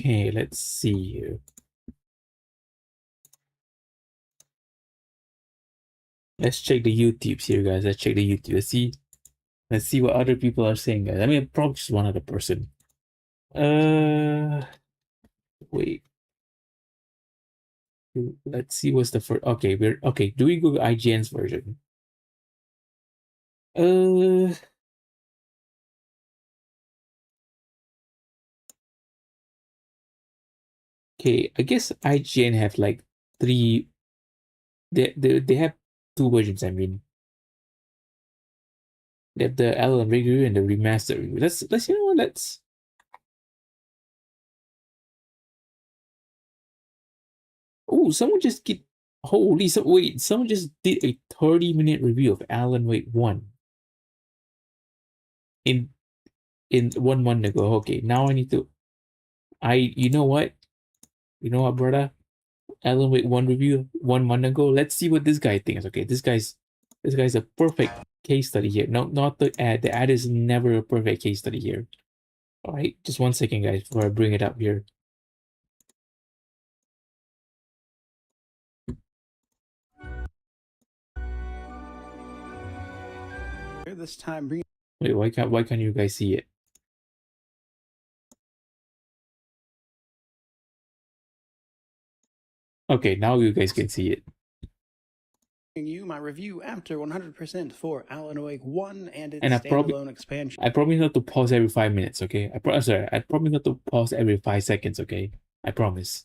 Okay, let's see here. Let's check the YouTubes here, guys. Let's check the YouTube. Let's see what other people are saying, guys. I mean, probably just one other person. Wait. Let's see what's the first. Okay, we're okay. Do we go to IGN's version? Okay. I guess IGN have like three. They have two versions. I mean, they have the Alan Wake review and the remastered review. Let's you know what? Let's. Oh, someone just get. Holy, wait! Someone just did a 30-minute review of Alan Wake 1 in 1 month ago. Okay, now I need to. You know what? You know what, brother? Alan Wake 1 review 1 month ago. Let's see what this guy thinks. Okay, this guy's a perfect case study here. No, not the ad. The ad is never a perfect case study here. All right, just 1 second, guys, before I bring it up here. This time, Wait, why can't you guys see it? Okay, now you guys can see it. you my review after 100% for Alan Wake 1 and its And standalone expansion. I promise not to pause every 5 minutes, okay? I promise not to pause every 5 seconds, okay? I promise.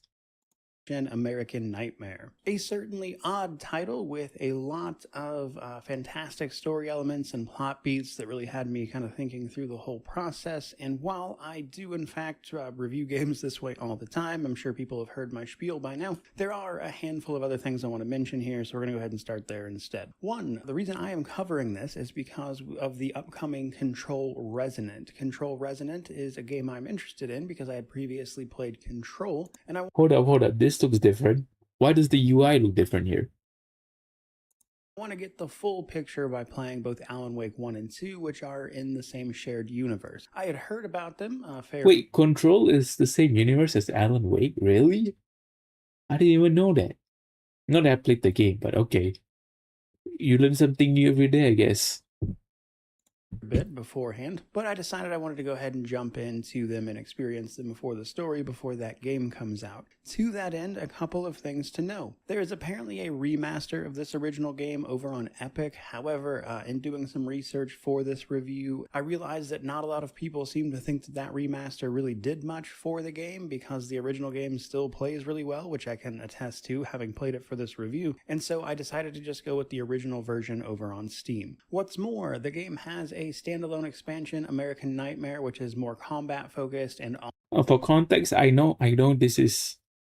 American Nightmare. A certainly odd title with a lot of fantastic story elements and plot beats that really had me kind of thinking through the whole process. And while I do in fact review games this way all the time, I'm sure people have heard my spiel by now, there are a handful of other things I want to mention here, so we're going to go ahead and start there instead. One, the reason I am covering this is because of the upcoming Control Resonant. Control Resonant is a game I'm interested in because I had previously played Control, and I Hold up. This looks different. Why does the UI look different here? want to get the full picture by playing both Alan Wake 1 and 2, which are in the same shared universe. I had heard about them Wait, Control is the same universe as Alan Wake? Really? I didn't even know that. Not that I played the game, but okay. You learn something new every day, I guess. Bit beforehand, but I decided I wanted to go ahead and jump into them and experience them before the story, before that game comes out. To that end, a couple of things to know. There is apparently a remaster of this original game over on Epic. However, in doing some research for this review, I realized that not a lot of people seem to think that that remaster really did much for the game, because the original game still plays really well, which I can attest to having played it for this review, and so I decided to just go with the original version over on Steam. What's more, the game has a standalone expansion, American Nightmare, which is more combat focused and for context, I know this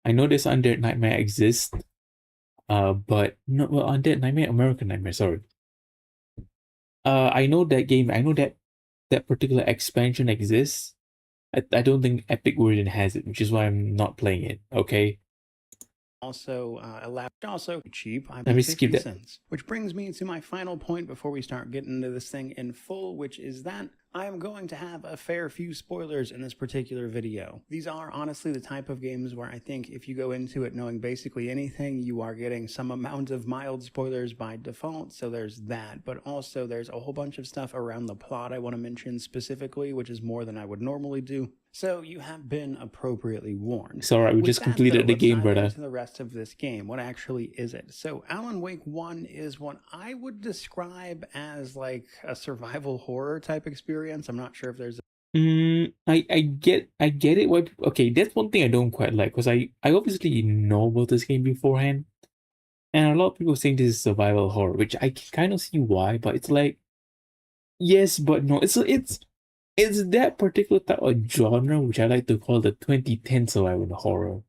Undead Nightmare exists. But no, well, Undead Nightmare, American Nightmare, sorry. I know that game. I know that particular expansion exists. I don't think Epic version has it, which is why I'm not playing it. Okay. also cheap. Let me skip that. Cents. Which brings me to my final point before we start getting into this thing in full, which is that I am going to have a fair few spoilers in this particular video. These are honestly the type of games where I think if you go into it knowing basically anything, you are getting some amount of mild spoilers by default, so there's that. But also there's a whole bunch of stuff around the plot I want to mention specifically, which is more than I would normally do. So you have been appropriately warned. It's alright, we just completed the game, brother. To the rest of this game, what actually is it? So Alan Wake 1 is what I would describe as like a survival horror type experience. I'm not sure if there's I get it. Okay, that's one thing I don't quite like, because I obviously know about this game beforehand, and a lot of people think this is survival horror, which I kind of see why, but it's like yes but no. It's that particular type of genre which I like to call the 2010 survival horror,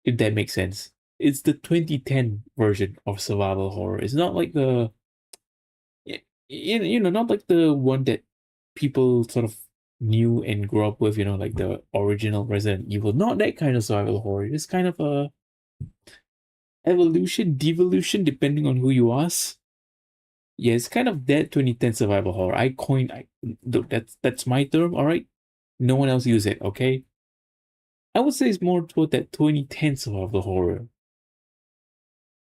if that makes sense. It's the 2010 version of survival horror. It's not like the not like the one that people sort of knew and grew up with, like the original Resident Evil. Not that kind of survival horror. It's kind of a evolution, devolution, depending on who you ask. Yeah, it's kind of that 2010 survival horror. Look, that's my term, alright? No one else use it, okay? I would say it's more toward that 2010 survival horror,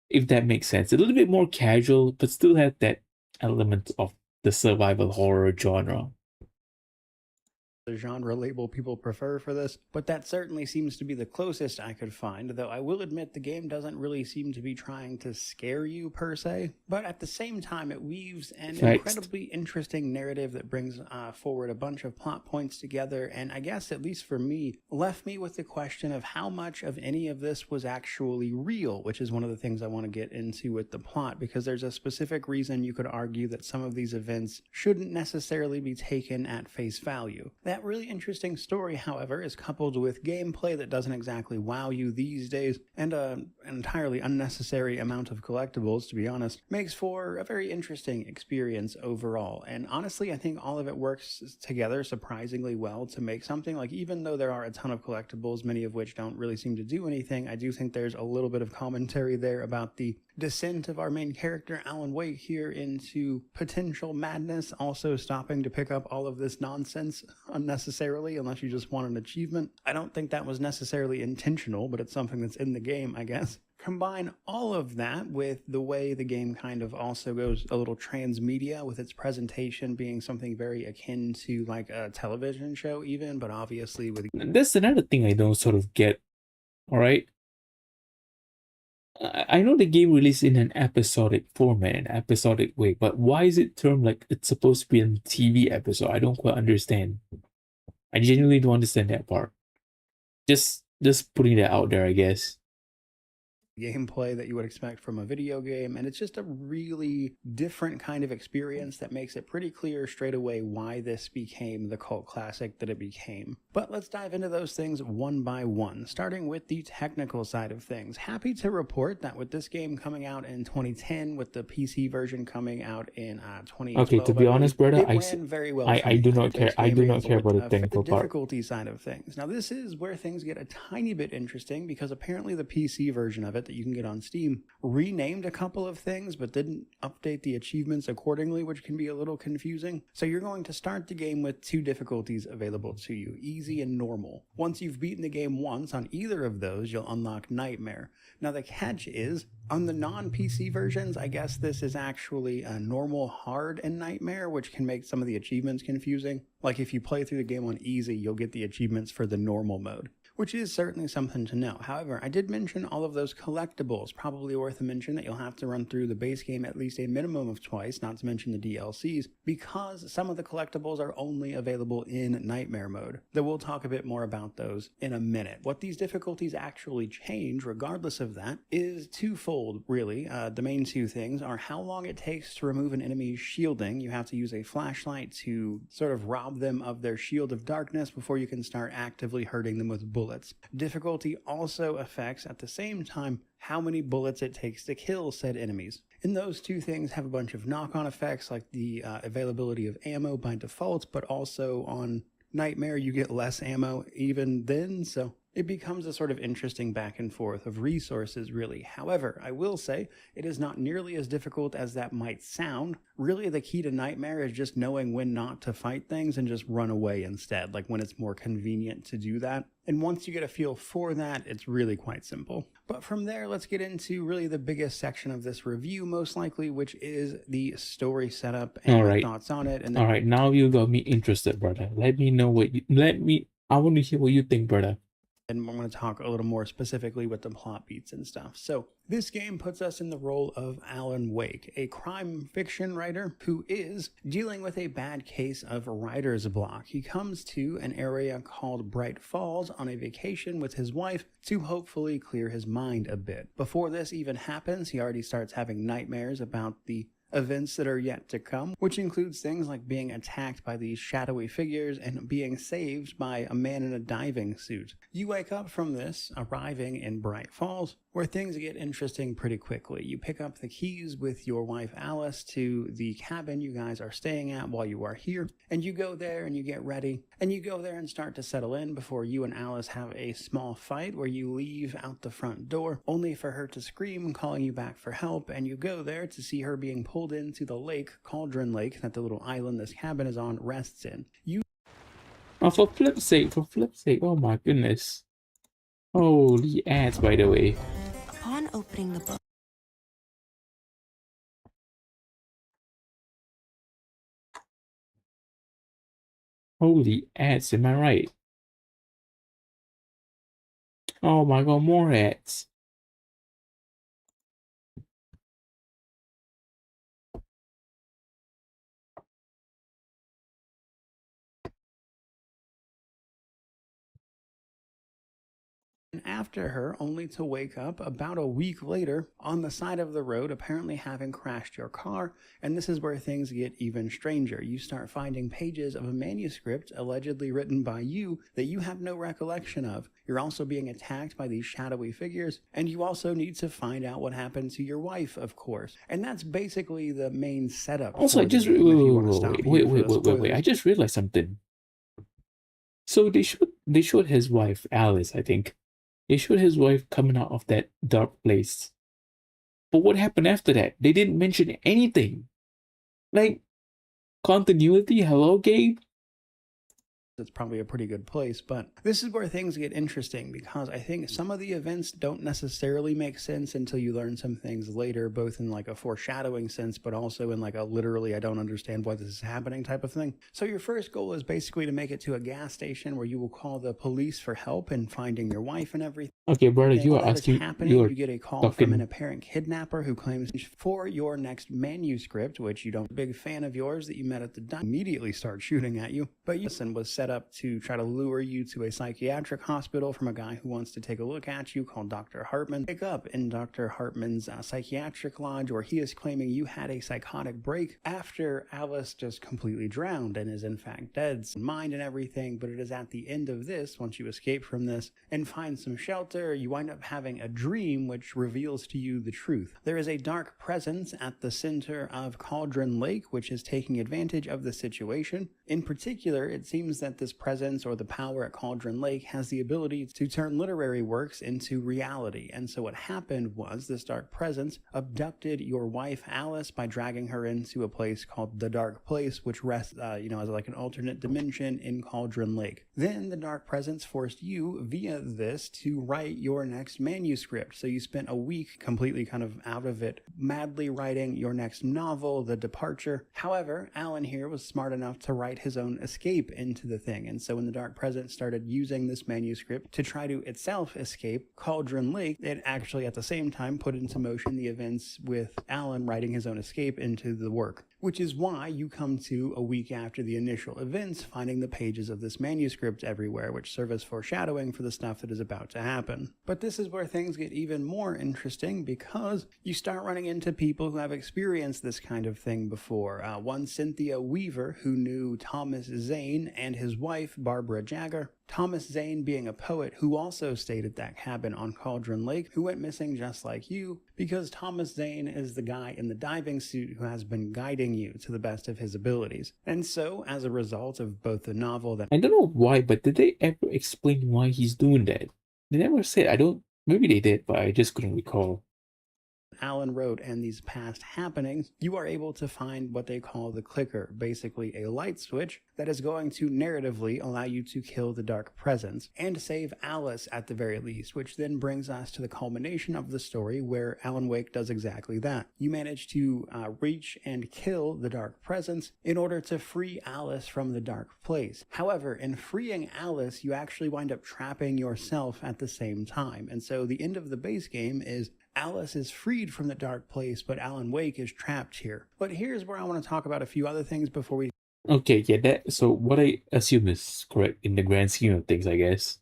if that makes sense. A little bit more casual, but still had that element of the survival horror genre. The genre label people prefer for this, but that certainly seems to be the closest I could find, though I will admit the game doesn't really seem to be trying to scare you per se, but at the same time it weaves an incredibly interesting narrative that brings forward a bunch of plot points together, and I guess, at least for me, left me with the question of how much of any of this was actually real, which is one of the things I want to get into with the plot, because there's a specific reason you could argue that some of these events shouldn't necessarily be taken at face value. That really interesting story, however, is coupled with gameplay that doesn't exactly wow you these days, and an entirely unnecessary amount of collectibles, to be honest, makes for a very interesting experience overall. And honestly, I think all of it works together surprisingly well to make something like, even though there are a ton of collectibles, many of which don't really seem to do anything, I do think there's a little bit of commentary there about the descent of our main character, Alan Wake, here into potential madness, also stopping to pick up all of this nonsense unnecessarily unless you just want an achievement. I don't think that was necessarily intentional, but it's something that's in the game, I guess. Combine all of that with the way the game kind of also goes a little transmedia, with its presentation being something very akin to like a television show even, but obviously with... That's another thing I don't sort of get, all right? I know the game released in an episodic format, an episodic way, but why is it termed like it's supposed to be a TV episode? I don't quite understand. I genuinely don't understand that part. Just putting that out there, I guess. Gameplay that you would expect from a video game, and it's just a really different kind of experience that makes it pretty clear straight away why this became the cult classic that it became. But let's dive into those things one by one, starting with the technical side of things. Happy to report that with this game coming out in 2010, with the PC version coming out in 2012, okay, to be honest, brother, it ran very well. I do not care. I do not care about the technical part. Difficulty side of things. Now, this is where things get a tiny bit interesting, because apparently the PC version of it that you can get on Steam renamed a couple of things but didn't update the achievements accordingly, which can be a little confusing. So you're going to start the game with two difficulties available to you, easy and normal. Once you've beaten the game once on either of those, you'll unlock Nightmare. Now the catch is, on the non-PC versions, I guess this is actually a normal, hard, and Nightmare, which can make some of the achievements confusing. Like if you play through the game on easy, you'll get the achievements for the normal mode, which is certainly something to know. However, I did mention all of those collectibles. Probably worth a mention that you'll have to run through the base game at least a minimum of twice, not to mention the DLCs, because some of the collectibles are only available in Nightmare mode, though we'll talk a bit more about those in a minute. What these difficulties actually change, regardless of that, is twofold, really. The main two things are how long it takes to remove an enemy's shielding. You have to use a flashlight to sort of rob them of their shield of darkness before you can start actively hurting them with bullets. Difficulty also affects, at the same time, how many bullets it takes to kill said enemies. And those two things have a bunch of knock-on effects, like the availability of ammo by default, but also on Nightmare you get less ammo even then, so it becomes a sort of interesting back and forth of resources, really. However, I will say it is not nearly as difficult as that might sound. Really, the key to Nightmare is just knowing when not to fight things and just run away instead, like when it's more convenient to do that. And once you get a feel for that, it's really quite simple. But from there, let's get into really the biggest section of this review, most likely, which is the story setup and my thoughts on it. And then... All right, now you got me interested, brother. Let me know what you... I want to hear what you think, brother. And I'm going to talk a little more specifically with the plot beats and stuff. So this game puts us in the role of Alan Wake, a crime fiction writer who is dealing with a bad case of writer's block. He comes to an area called Bright Falls on a vacation with his wife to hopefully clear his mind a bit. Before this even happens, he already starts having nightmares about the events that are yet to come, which includes things like being attacked by these shadowy figures and being saved by a man in a diving suit. You wake up from this, arriving in Bright Falls, where things get interesting pretty quickly. You pick up the keys with your wife Alice to the cabin you guys are staying at while you are here, and you go there and you get ready, and you go there and start to settle in before you and Alice have a small fight where you leave out the front door, only for her to scream, calling you back for help, and you go there to see her being pulled into the lake, Cauldron Lake, that the little island this cabin is on rests in. For flip's sake, oh my goodness. Holy ads, by the way. Upon opening the book. Holy ads, am I right? Oh my god, more ads. And after her, only to wake up about a week later on the side of the road, apparently having crashed your car. And this is where things get even stranger. You start finding pages of a manuscript allegedly written by you that you have no recollection of. You're also being attacked by these shadowy figures, and you also need to find out what happened to your wife, of course. And that's basically the main setup. Also, I just wait. I just realized something. So they showed his wife Alice, I think. They showed his wife coming out of that dark place. But what happened after that? They didn't mention anything. Like, continuity, hello, Gabe? It's probably a pretty good place, but this is where things get interesting because I think some of the events don't necessarily make sense until you learn some things later, both in like a foreshadowing sense, but also in like a literally I don't understand why this is happening type of thing. So your first goal is basically to make it to a gas station where you will call the police for help in finding your wife and everything. Okay, brother, you While are that is asking, happening, you are you get a call from an talking. apparent kidnapper who claims for your next manuscript, which you don't. Big fan of yours that you met at the diner immediately start shooting at you. But Listen was set up to try to lure you to a psychiatric hospital from a guy who wants to take a look at you called Dr. Hartman. Pick up in Dr. Hartman's psychiatric lodge where he is claiming you had a psychotic break after Alice just completely drowned and is in fact dead, mind and everything. But it is at the end of this, once you escape from this and find some shelter, you wind up having a dream which reveals to you the truth. There is a dark presence at the center of Cauldron Lake which is taking advantage of the situation. In particular, it seems that this presence or the power at Cauldron Lake has the ability to turn literary works into reality. And so what happened was this dark presence abducted your wife Alice by dragging her into a place called the Dark Place, which rests as like an alternate dimension in Cauldron Lake. Then the dark presence forced you via this to write your next manuscript. So you spent a week completely kind of out of it, madly writing your next novel, The Departure. However, Alan here was smart enough to write his own escape into the thing. And so when the dark presence started using this manuscript to try to itself escape Cauldron Lake, it actually at the same time put into motion the events with Alan writing his own escape into the work. Which is why you come to a week after the initial events finding the pages of this manuscript everywhere, which serve as foreshadowing for the stuff that is about to happen. But this is where things get even more interesting because you start running into people who have experienced this kind of thing before. One Cynthia Weaver, who knew Thomas Zane and his wife, Barbara Jagger. Thomas Zane being a poet who also stayed at that cabin on Cauldron Lake, who went missing just like you, because Thomas Zane is the guy in the diving suit who has been guiding you to the best of his abilities. And so, as a result of both the novel that... I don't know why, but did they ever explain why he's doing that? They never said. Maybe they did, but I just couldn't recall. Alan wrote and these past happenings, you are able to find what they call the clicker, basically a light switch that is going to narratively allow you to kill the dark presence and save Alice at the very least, which then brings us to the culmination of the story where Alan Wake does exactly that. You manage to reach and kill the dark presence in order to free Alice from the dark place. However, in freeing Alice, you actually wind up trapping yourself at the same time. And so the end of the base game is Alice is freed from the dark place, but Alan Wake is trapped here. But here's where I want to talk about a few other things before we... Okay, yeah, so what I assume is correct in the grand scheme of things, I guess.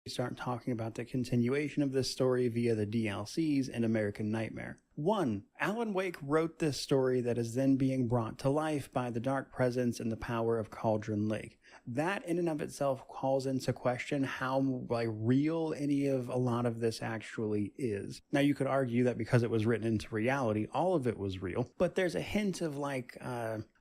Start talking about the continuation of this story via the DLCs and American Nightmare. 1. Alan Wake wrote this story that is then being brought to life by the dark presence and the power of Cauldron Lake. That in and of itself calls into question how real a lot of this actually is. Now you could argue that because it was written into reality, all of it was real, but there's a hint of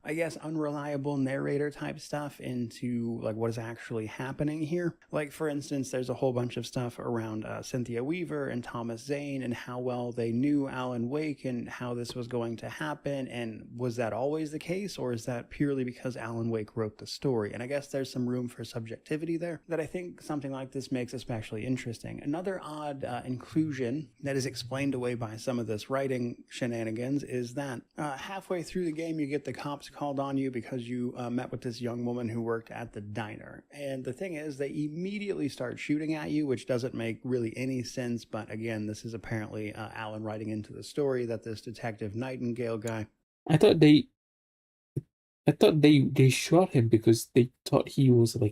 I guess unreliable narrator type stuff into what is actually happening here. Like for instance, there's a whole bunch of stuff around Cynthia Weaver and Thomas Zane and how well they knew Alan Wake and how this was going to happen, and was that always the case, or is that purely because Alan Wake wrote the story? And I guess there's some room for subjectivity there that I think something like this makes especially interesting. Another odd inclusion that is explained away by some of this writing shenanigans is that halfway through the game you get the cops called on you because you met with this young woman who worked at the diner. And the thing is, they immediately start shooting at you, which doesn't make really any sense. But again, this is apparently Alan writing into the story that this Detective Nightingale guy... I thought they shot him because they thought he was they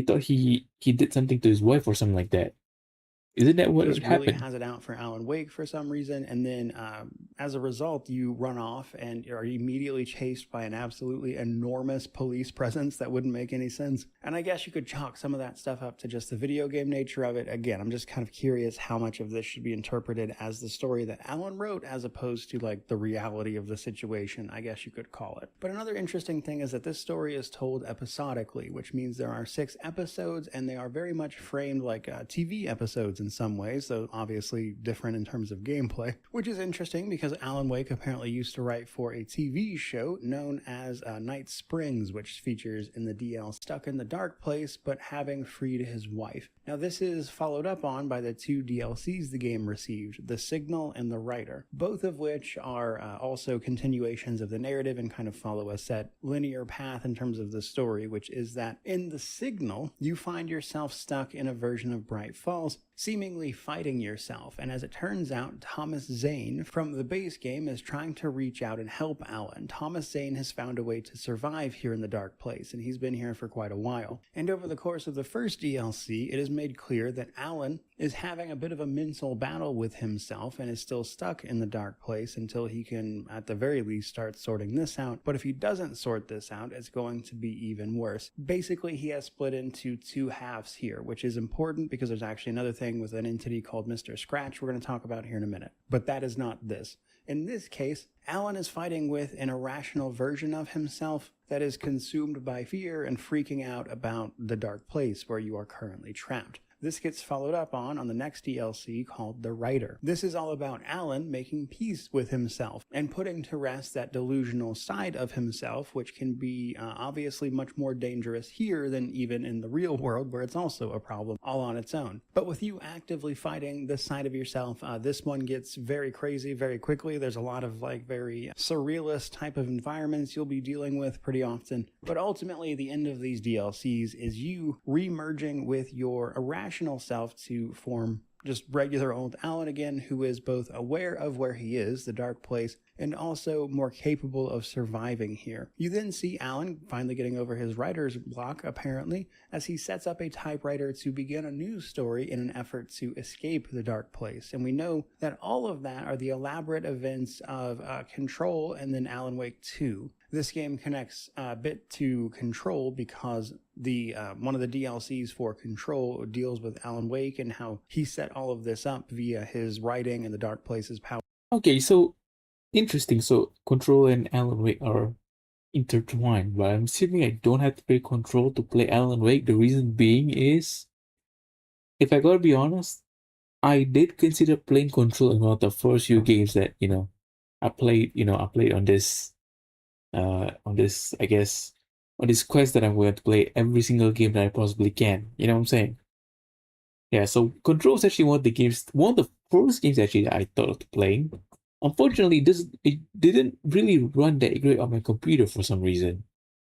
thought he did something to his wife or something like that. Isn't that what happened? Really has it out for Alan Wake for some reason, and then as a result, you run off and are immediately chased by an absolutely enormous police presence that wouldn't make any sense. And I guess you could chalk some of that stuff up to just the video game nature of it. Again, I'm just kind of curious how much of this should be interpreted as the story that Alan wrote as opposed to the reality of the situation, I guess you could call it. But another interesting thing is that this story is told episodically, which means there are 6 episodes and they are very much framed like TV episodes in some ways, though obviously different in terms of gameplay, which is interesting because Alan Wake apparently used to write for a TV show known as Night Springs, which features in the DL stuck in the dark place but having freed his wife. Now this is followed up on by the 2 DLCs the game received, The Signal and The Writer, both of which are also continuations of the narrative and kind of follow a set linear path in terms of the story, which is that in The Signal, you find yourself stuck in a version of Bright Falls, seemingly fighting yourself, and as it turns out, Thomas Zane from the base game is trying to reach out and help Alan. Thomas Zane has found a way to survive here in the dark place, and he's been here for quite a while. And over the course of the first DLC, it is made clear that Alan is having a bit of a mental battle with himself and is still stuck in the dark place until he can, at the very least, start sorting this out. But if he doesn't sort this out, it's going to be even worse. Basically, he has split into 2 halves here, which is important because there's actually another thing with an entity called Mr. Scratch we're going to talk about here in a minute. But that is not this. In this case, Alan is fighting with an irrational version of himself that is consumed by fear and freaking out about the dark place where you are currently trapped. This gets followed up on the next DLC called The Writer. This is all about Alan making peace with himself and putting to rest that delusional side of himself, which can be obviously much more dangerous here than even in the real world, where it's also a problem all on its own. But with you actively fighting this side of yourself, this one gets very crazy very quickly. There's a lot of very surrealist type of environments you'll be dealing with pretty often. But ultimately, the end of these DLCs is you re-merging with your irrational self to form just regular old Alan again, who is both aware of where he is, the dark place, and also more capable of surviving here. You then see Alan finally getting over his writer's block, apparently, as he sets up a typewriter to begin a news story in an effort to escape the dark place. And we know that all of that are the elaborate events of Control and then Alan Wake 2. This game connects a bit to Control because the one of the DLCs for Control deals with Alan Wake and how he set all of this up via his writing and the dark place's power. Okay, so interesting. So Control and Alan Wake are intertwined, but I'm assuming I don't have to play Control to play Alan Wake. The reason being is, if I gotta be honest, I did consider playing Control in one of the first few games that I played. I played on this on this quest that I'm going to play every single game that I possibly can. You know what I'm saying? Yeah. So Control is actually one of the first games actually that I thought of playing. Unfortunately, it didn't really run that great on my computer for some reason.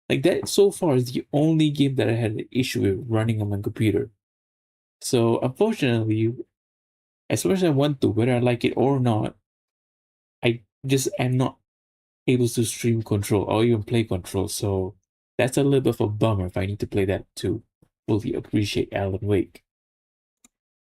Like that so far is the only game that I had an issue with running on my computer. So unfortunately, as much as I want to, whether I like it or not, I just am not able to stream Control or even play Control. So that's a little bit of a bummer if I need to play that to fully appreciate Alan Wake.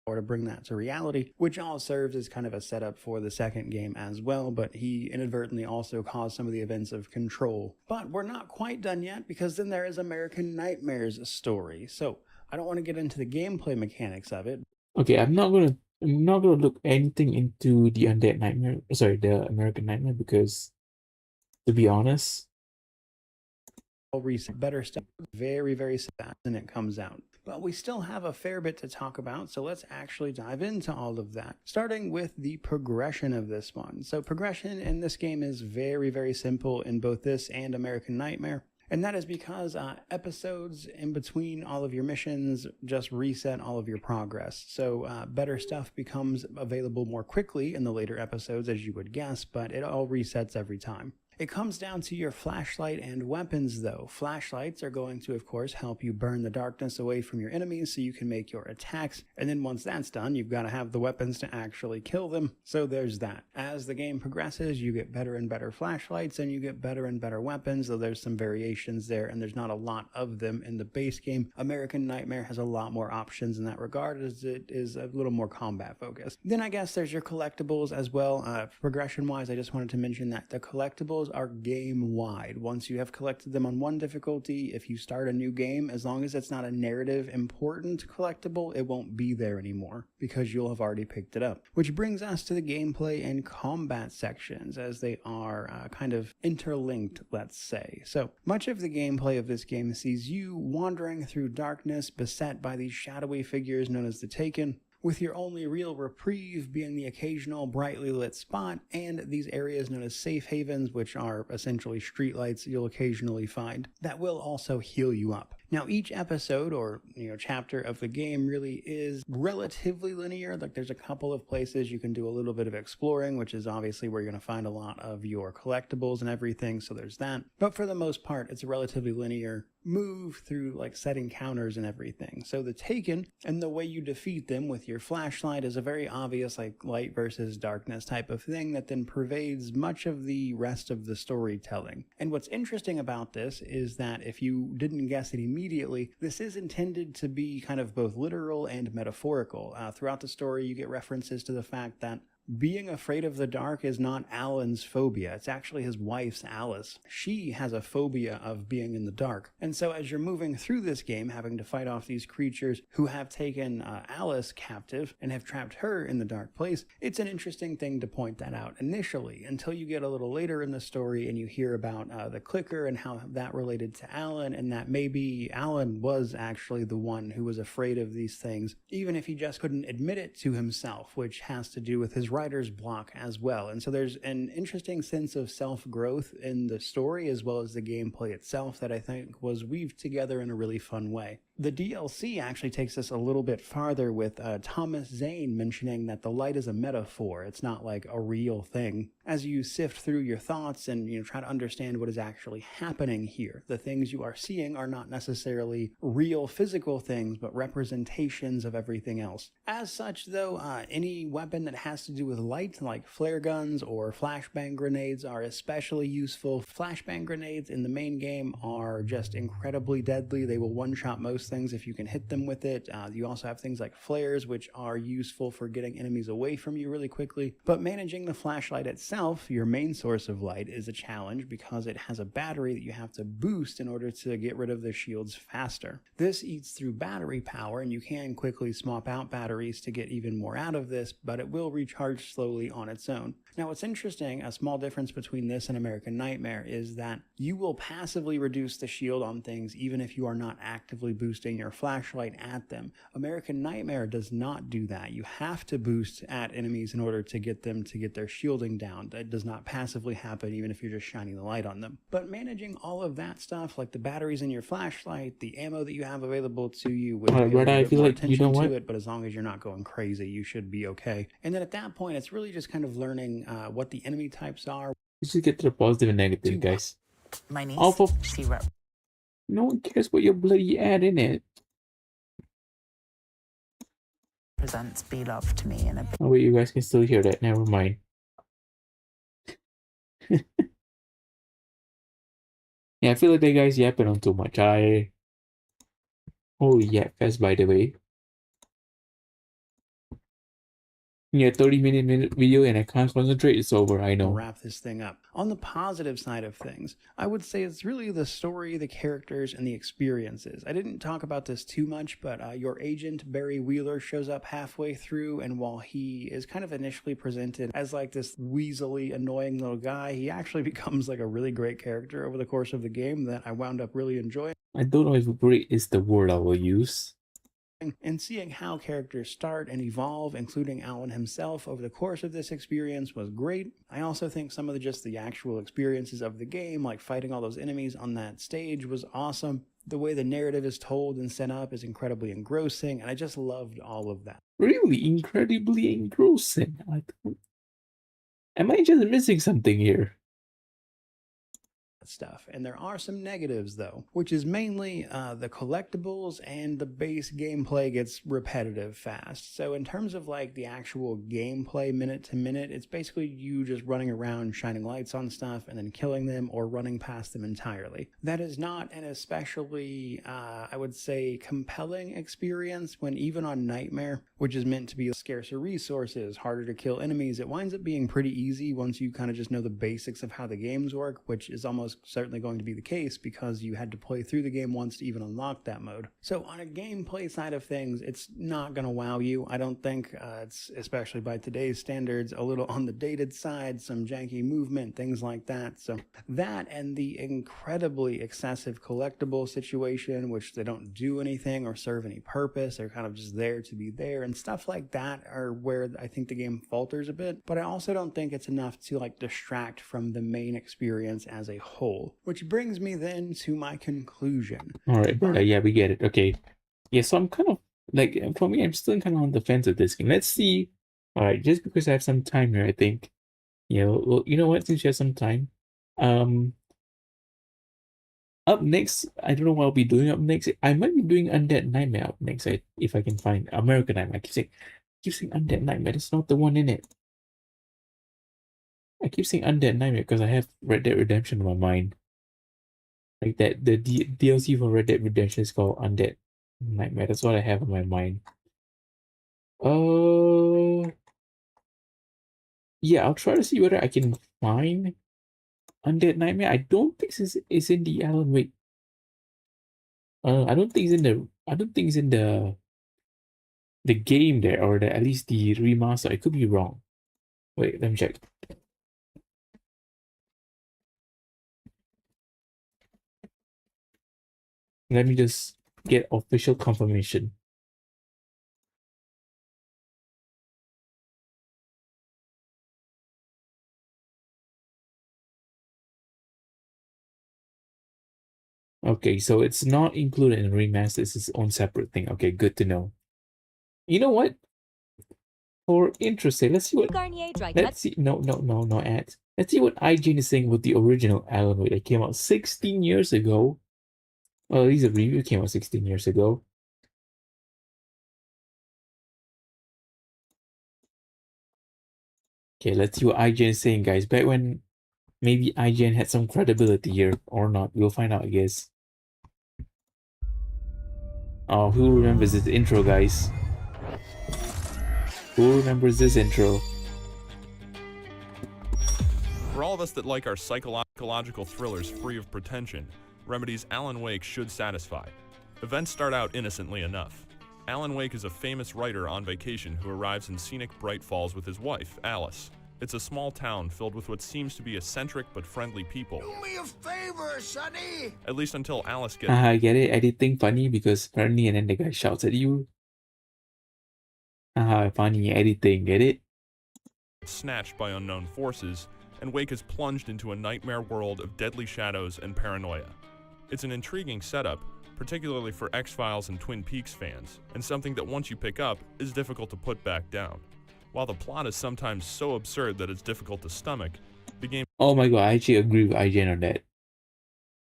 Or to bring that to reality, which all serves as kind of a setup for the second game as well, but he inadvertently also caused some of the events of Control. But we're not quite done yet, because then there is American Nightmare's story. So I don't want to get into the gameplay mechanics of it. Okay, I'm not gonna look anything into the the American Nightmare, because to be honest, I'll reset better stuff very, very fast when it comes out. But we still have a fair bit to talk about, so let's actually dive into all of that, starting with the progression of this one. So progression in this game is very, very simple in both this and American Nightmare. And that is because episodes in between all of your missions just reset all of your progress. So better stuff becomes available more quickly in the later episodes, as you would guess, but it all resets every time. It comes down to your flashlight and weapons, though. Flashlights are going to, of course, help you burn the darkness away from your enemies so you can make your attacks. And then once that's done, you've got to have the weapons to actually kill them. So there's that. As the game progresses, you get better and better flashlights and you get better and better weapons, though there's some variations there and there's not a lot of them in the base game. American Nightmare has a lot more options in that regard, as it is a little more combat focused. Then I guess there's your collectibles as well. Progression-wise, I just wanted to mention that the collectibles are game-wide. Once you have collected them on one difficulty, if you start a new game, as long as it's not a narrative important collectible, it won't be there anymore because you'll have already picked it up. Which brings us to the gameplay and combat sections, as they are kind of interlinked, let's say. So much of the gameplay of this game sees you wandering through darkness, beset by these shadowy figures known as the Taken. with your only real reprieve being the occasional brightly lit spot and these areas known as safe havens, which are essentially streetlights you'll occasionally find, that will also heal you up. Now, each episode or chapter of the game really is relatively linear. Like, there's a couple of places you can do a little bit of exploring, which is obviously where you're going to find a lot of your collectibles and everything, so there's that. But for the most part, it's a relatively linear move through like set encounters and everything. So the Taken and the way you defeat them with your flashlight is a very obvious like light versus darkness type of thing that then pervades much of the rest of the storytelling. And what's interesting about this is that if you didn't guess it immediately, this is intended to be kind of both literal and metaphorical. Throughout the story, you get references to the fact that being afraid of the dark is not Alan's phobia. It's actually his wife's, Alice. She has a phobia of being in the dark. And so as you're moving through this game, having to fight off these creatures who have taken Alice captive and have trapped her in the dark place, it's an interesting thing to point that out initially, until you get a little later in the story and you hear about the clicker and how that related to Alan, and that maybe Alan was actually the one who was afraid of these things, even if he just couldn't admit it to himself, which has to do with his writer's block as well. And so there's an interesting sense of self-growth in the story as well as the gameplay itself that I think was weaved together in a really fun way. The DLC actually takes us a little bit farther with Thomas Zane mentioning that the light is a metaphor. It's not like a real thing. As you sift through your thoughts and try to understand what is actually happening here, the things you are seeing are not necessarily real physical things, but representations of everything else. As such, though, any weapon that has to do with light, like flare guns or flashbang grenades, are especially useful. Flashbang grenades in the main game are just incredibly deadly. They will one-shot most things if you can hit them with it. You also have things like flares, which are useful for getting enemies away from you really quickly. But managing the flashlight itself, your main source of light, is a challenge because it has a battery that you have to boost in order to get rid of the shields faster. This eats through battery power, and you can quickly swap out batteries to get even more out of this, but it will recharge slowly on its own. Now, what's interesting, a small difference between this and American Nightmare, is that you will passively reduce the shield on things even if you are not actively boosting your flashlight at them. American Nightmare does not do that. You have to boost at enemies in order to get them to get their shielding down. That does not passively happen even if you're just shining the light on them. But managing all of that stuff, like the batteries in your flashlight, the ammo that you have available to you, will pay a bit more attention to it, but as long as you're not going crazy, you should be okay. And then at that point, it's really just kind of learning what the enemy types are. We should get to the positive and negative, guys. My niece, she no one cares what your bloody ad in it. represents be love to me in a big... Oh wait, you guys can still hear that. Never mind. Yeah, I feel like that guy's yapping on too much. Oh, yeah, fast, by the way. Yeah, 30-minute video and I can't concentrate. It's over, I know. Wrap this thing up. On the positive side of things, I would say it's really the story, the characters, and the experiences. I didn't talk about this too much, but your agent, Barry Wheeler, shows up halfway through, and while he is kind of initially presented as like this weaselly, annoying little guy, he actually becomes like a really great character over the course of the game that I wound up really enjoying. I don't know if great is the word I will use. And seeing how characters start and evolve, including Alan himself, over the course of this experience was great. I also think some of the actual experiences of the game, like fighting all those enemies on that stage, was awesome. The way the narrative is told and set up is incredibly engrossing, and I just loved all of that. Really incredibly engrossing. Am I just missing something here? Stuff. And there are some negatives though, which is mainly the collectibles, and the base gameplay gets repetitive fast. So in terms of like the actual gameplay minute to minute, it's basically you just running around shining lights on stuff and then killing them or running past them entirely. That is not an especially I would say compelling experience when even on Nightmare, which is meant to be scarcer resources, harder to kill enemies, it winds up being pretty easy once you kind of just know the basics of how the games work, which is almost certainly going to be the case because you had to play through the game once to even unlock that mode. So on a gameplay side of things, it's not going to wow you. I don't think it's, especially by today's standards, a little on the dated side, some janky movement, things like that. So that and the incredibly excessive collectible situation, which they don't do anything or serve any purpose. They're kind of just there to be there, and stuff like that are where I think the game falters a bit. But I also don't think it's enough to like distract from the main experience as a whole. Which brings me then to my conclusion. All right, yeah, we get it. Okay, yeah, so I'm kind of like, for me, I'm still kind of on the fence with this game. Let's see. All right, just because I have some time here, I think, well, you know what? Since you have some time, up next, I don't know what I'll be doing up next. I might be doing Undead Nightmare up next, if I can find American Nightmare. I keep saying Undead Nightmare. That's not the one in it. I keep saying Undead Nightmare because I have Red Dead Redemption in my mind. Like that, the DLC for Red Dead Redemption is called Undead Nightmare. That's what I have in my mind. Yeah, I'll try to see whether I can find Undead Nightmare. I don't think it's in the Alan Wake. I don't think it's in the game there, or at least the remaster. I could be wrong. Wait, let me check. Let me just get official confirmation. Okay, so it's not included in Remastered. It's its own separate thing. Okay, good to know. You know what? For interest sake, let's see what. Let's see. No ads. Let's see what IGN is saying with the original Alan Wake that came out 16 years ago. Well, at least a review came out 16 years ago. Okay, let's see what IGN is saying, guys. Back when maybe IGN had some credibility here or not. We'll find out, I guess. Oh, who remembers this intro, guys? Who remembers this intro? For all of us that like our psychological thrillers free of pretension, Remedy's Alan Wake should satisfy. Events start out innocently enough. Alan Wake is a famous writer on vacation who arrives in scenic Bright Falls with his wife, Alice. It's a small town filled with what seems to be eccentric but friendly people. Do me a favor, Sonny! At least until Alice gets... I get it. Editing funny because friendly and then the guy shouts at you. Funny editing, get it? snatched by unknown forces, and Wake is plunged into a nightmare world of deadly shadows and paranoia. It's an intriguing setup, particularly for X-Files and Twin Peaks fans, and something that once you pick up is difficult to put back down. While the plot is sometimes so absurd that it's difficult to stomach, the game... Oh my god, I actually agree with IGN on that.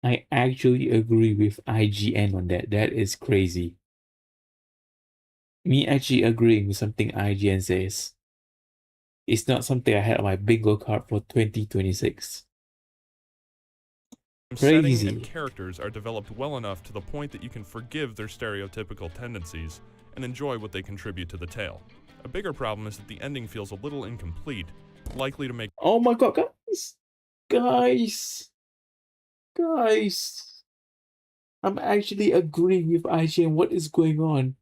I actually agree with IGN on that. That is crazy. Me actually agreeing with something IGN says. It's not something I had on my bingo card for 2026. Setting and characters are developed well enough to the point that you can forgive their stereotypical tendencies and enjoy what they contribute to the tale. A bigger problem is that the ending feels a little incomplete, likely to make... Oh my god, guys! I'm actually agreeing with IGN. What is going on?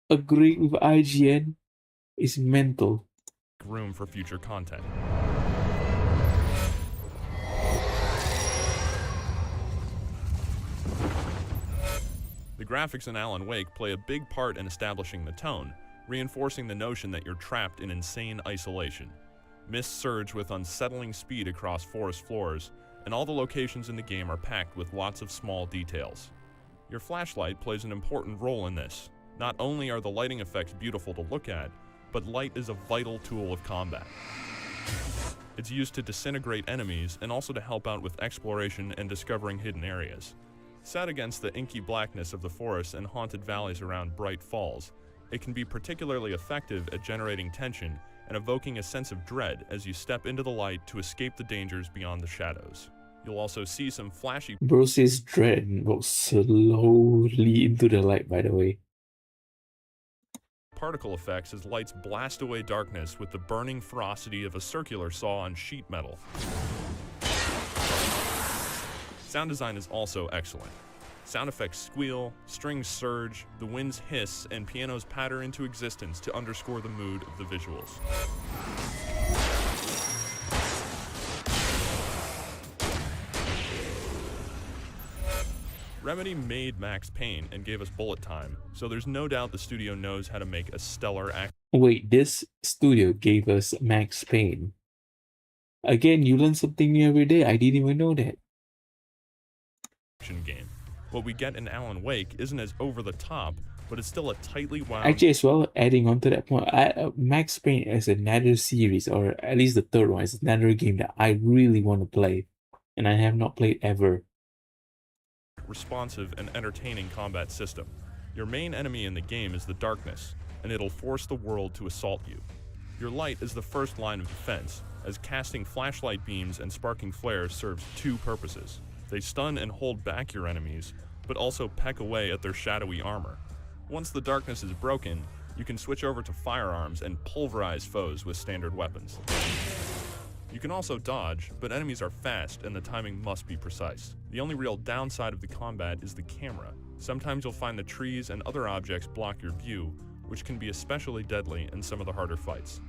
Agreeing with IGN is mental. Room for future content. The graphics in Alan Wake play a big part in establishing the tone, reinforcing the notion that you're trapped in insane isolation. Mists surge with unsettling speed across forest floors, and all the locations in the game are packed with lots of small details. Your flashlight plays an important role in this. Not only are the lighting effects beautiful to look at, but light is a vital tool of combat. It's used to disintegrate enemies and also to help out with exploration and discovering hidden areas. Set against the inky blackness of the forests and haunted valleys around Bright Falls, it can be particularly effective at generating tension and evoking a sense of dread as you step into the light to escape the dangers beyond the shadows. You'll also see some flashy... Bro says dread and walks slowly into the light, by the way. Particle effects as lights blast away darkness with the burning ferocity of a circular saw on sheet metal. Sound design is also excellent. Sound effects squeal, strings surge, the winds hiss, and pianos patter into existence to underscore the mood of the visuals. Remedy made Max Payne and gave us bullet time, so there's no doubt the studio knows how to make a stellar Wait, this studio gave us Max Payne. Again, you learn something new every day. I didn't even know that. action game. What we get in Alan Wake isn't as over the top, but it's still a tightly wound. Actually, as well, adding on to that point, Max Payne is another series, or at least the third one, is another game that I really want to play, and I have not played ever. Responsive and entertaining combat system. Your main enemy in the game is the darkness, and it'll force the world to assault you. Your light is the first line of defense, as casting flashlight beams and sparking flares serves two purposes. They stun and hold back your enemies, but also peck away at their shadowy armor. Once the darkness is broken, you can switch over to firearms and pulverize foes with standard weapons. You can also dodge, but enemies are fast and the timing must be precise. The only real downside of the combat is the camera. Sometimes you'll find the trees and other objects block your view, which can be especially deadly in some of the harder fights.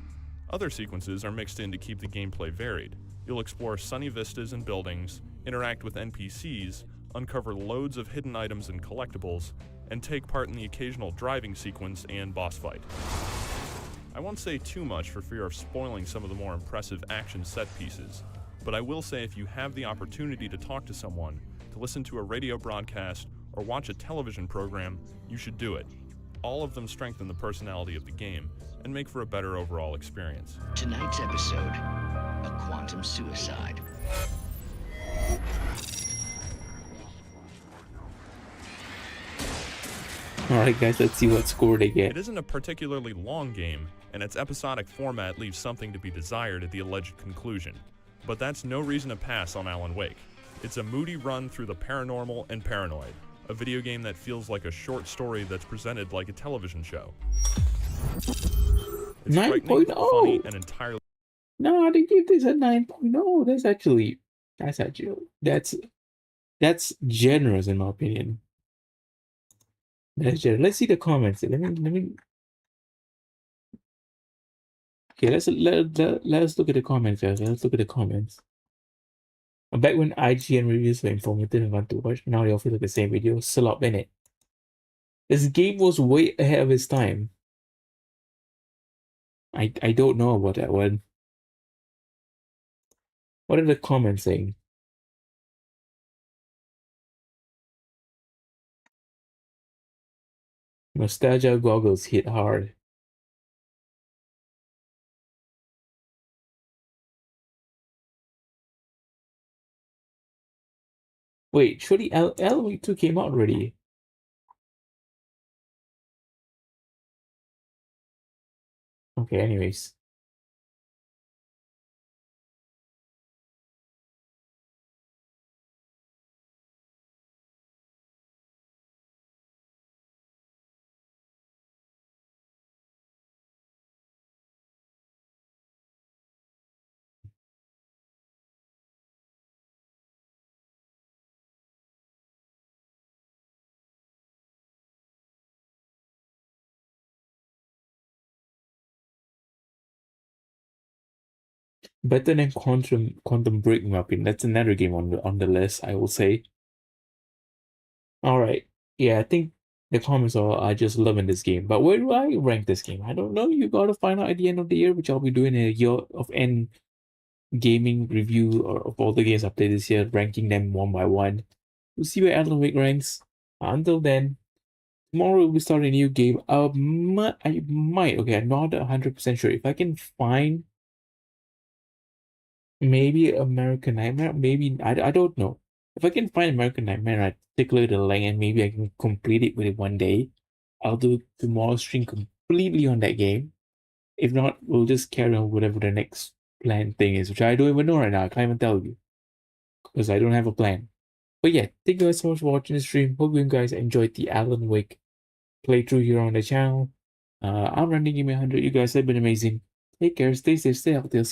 Other sequences are mixed in to keep the gameplay varied. You'll explore sunny vistas and buildings, interact with NPCs, uncover loads of hidden items and collectibles, and take part in the occasional driving sequence and boss fight. I won't say too much for fear of spoiling some of the more impressive action set pieces, but I will say if you have the opportunity to talk to someone, to listen to a radio broadcast, or watch a television program, you should do it. All of them strengthen the personality of the game and make for a better overall experience. Tonight's episode, a quantum suicide. Alright guys, let's see what score they get. It isn't a particularly long game, and its episodic format leaves something to be desired at the alleged conclusion. But that's no reason to pass on Alan Wake. It's a moody run through the paranormal and paranoid, a video game that feels like a short story that's presented like a television show. It's 9.0. funny, and entirely... No, they give this a 9.0. That's generous in my opinion. That's generous. Let's see the comments. Let me. Okay, let's look at the comments, guys. Let's look at the comments. Back when IGN reviews were informative and fun to watch, now they all feel like the same video. Slop in it. This game was way ahead of its time. I don't know about that one. What are the comments saying? Nostalgia goggles hit hard. Wait, surely Alan Wake 2 came out already. Okay, anyways. Better than Quantum Break, in my opinion. That's another game on the list, I will say. Alright. Yeah, I think the comments are just loving this game. But where do I rank this game? I don't know. You gotta find out at the end of the year, which I'll be doing a year of end gaming review of all the games I played this year, ranking them one by one. We'll see where Alan Wake ranks. Until then, tomorrow we'll be starting a new game. I might, okay, I'm not 100% sure. If I can find maybe American Nightmare, maybe, I don't know. If I can find American Nightmare, I take a look at the length and maybe I can complete it within one day. I'll do tomorrow's stream completely on that game. If not, we'll just carry on whatever the next planned thing is, which I don't even know right now. I can't even tell you because I don't have a plan. But yeah, thank you guys so much for watching the stream. Hope you guys enjoyed the Alan Wake playthrough here on the channel. I'm Randy Gaming 100. You guys have been amazing. Take care, stay safe, stay healthy. I'll see you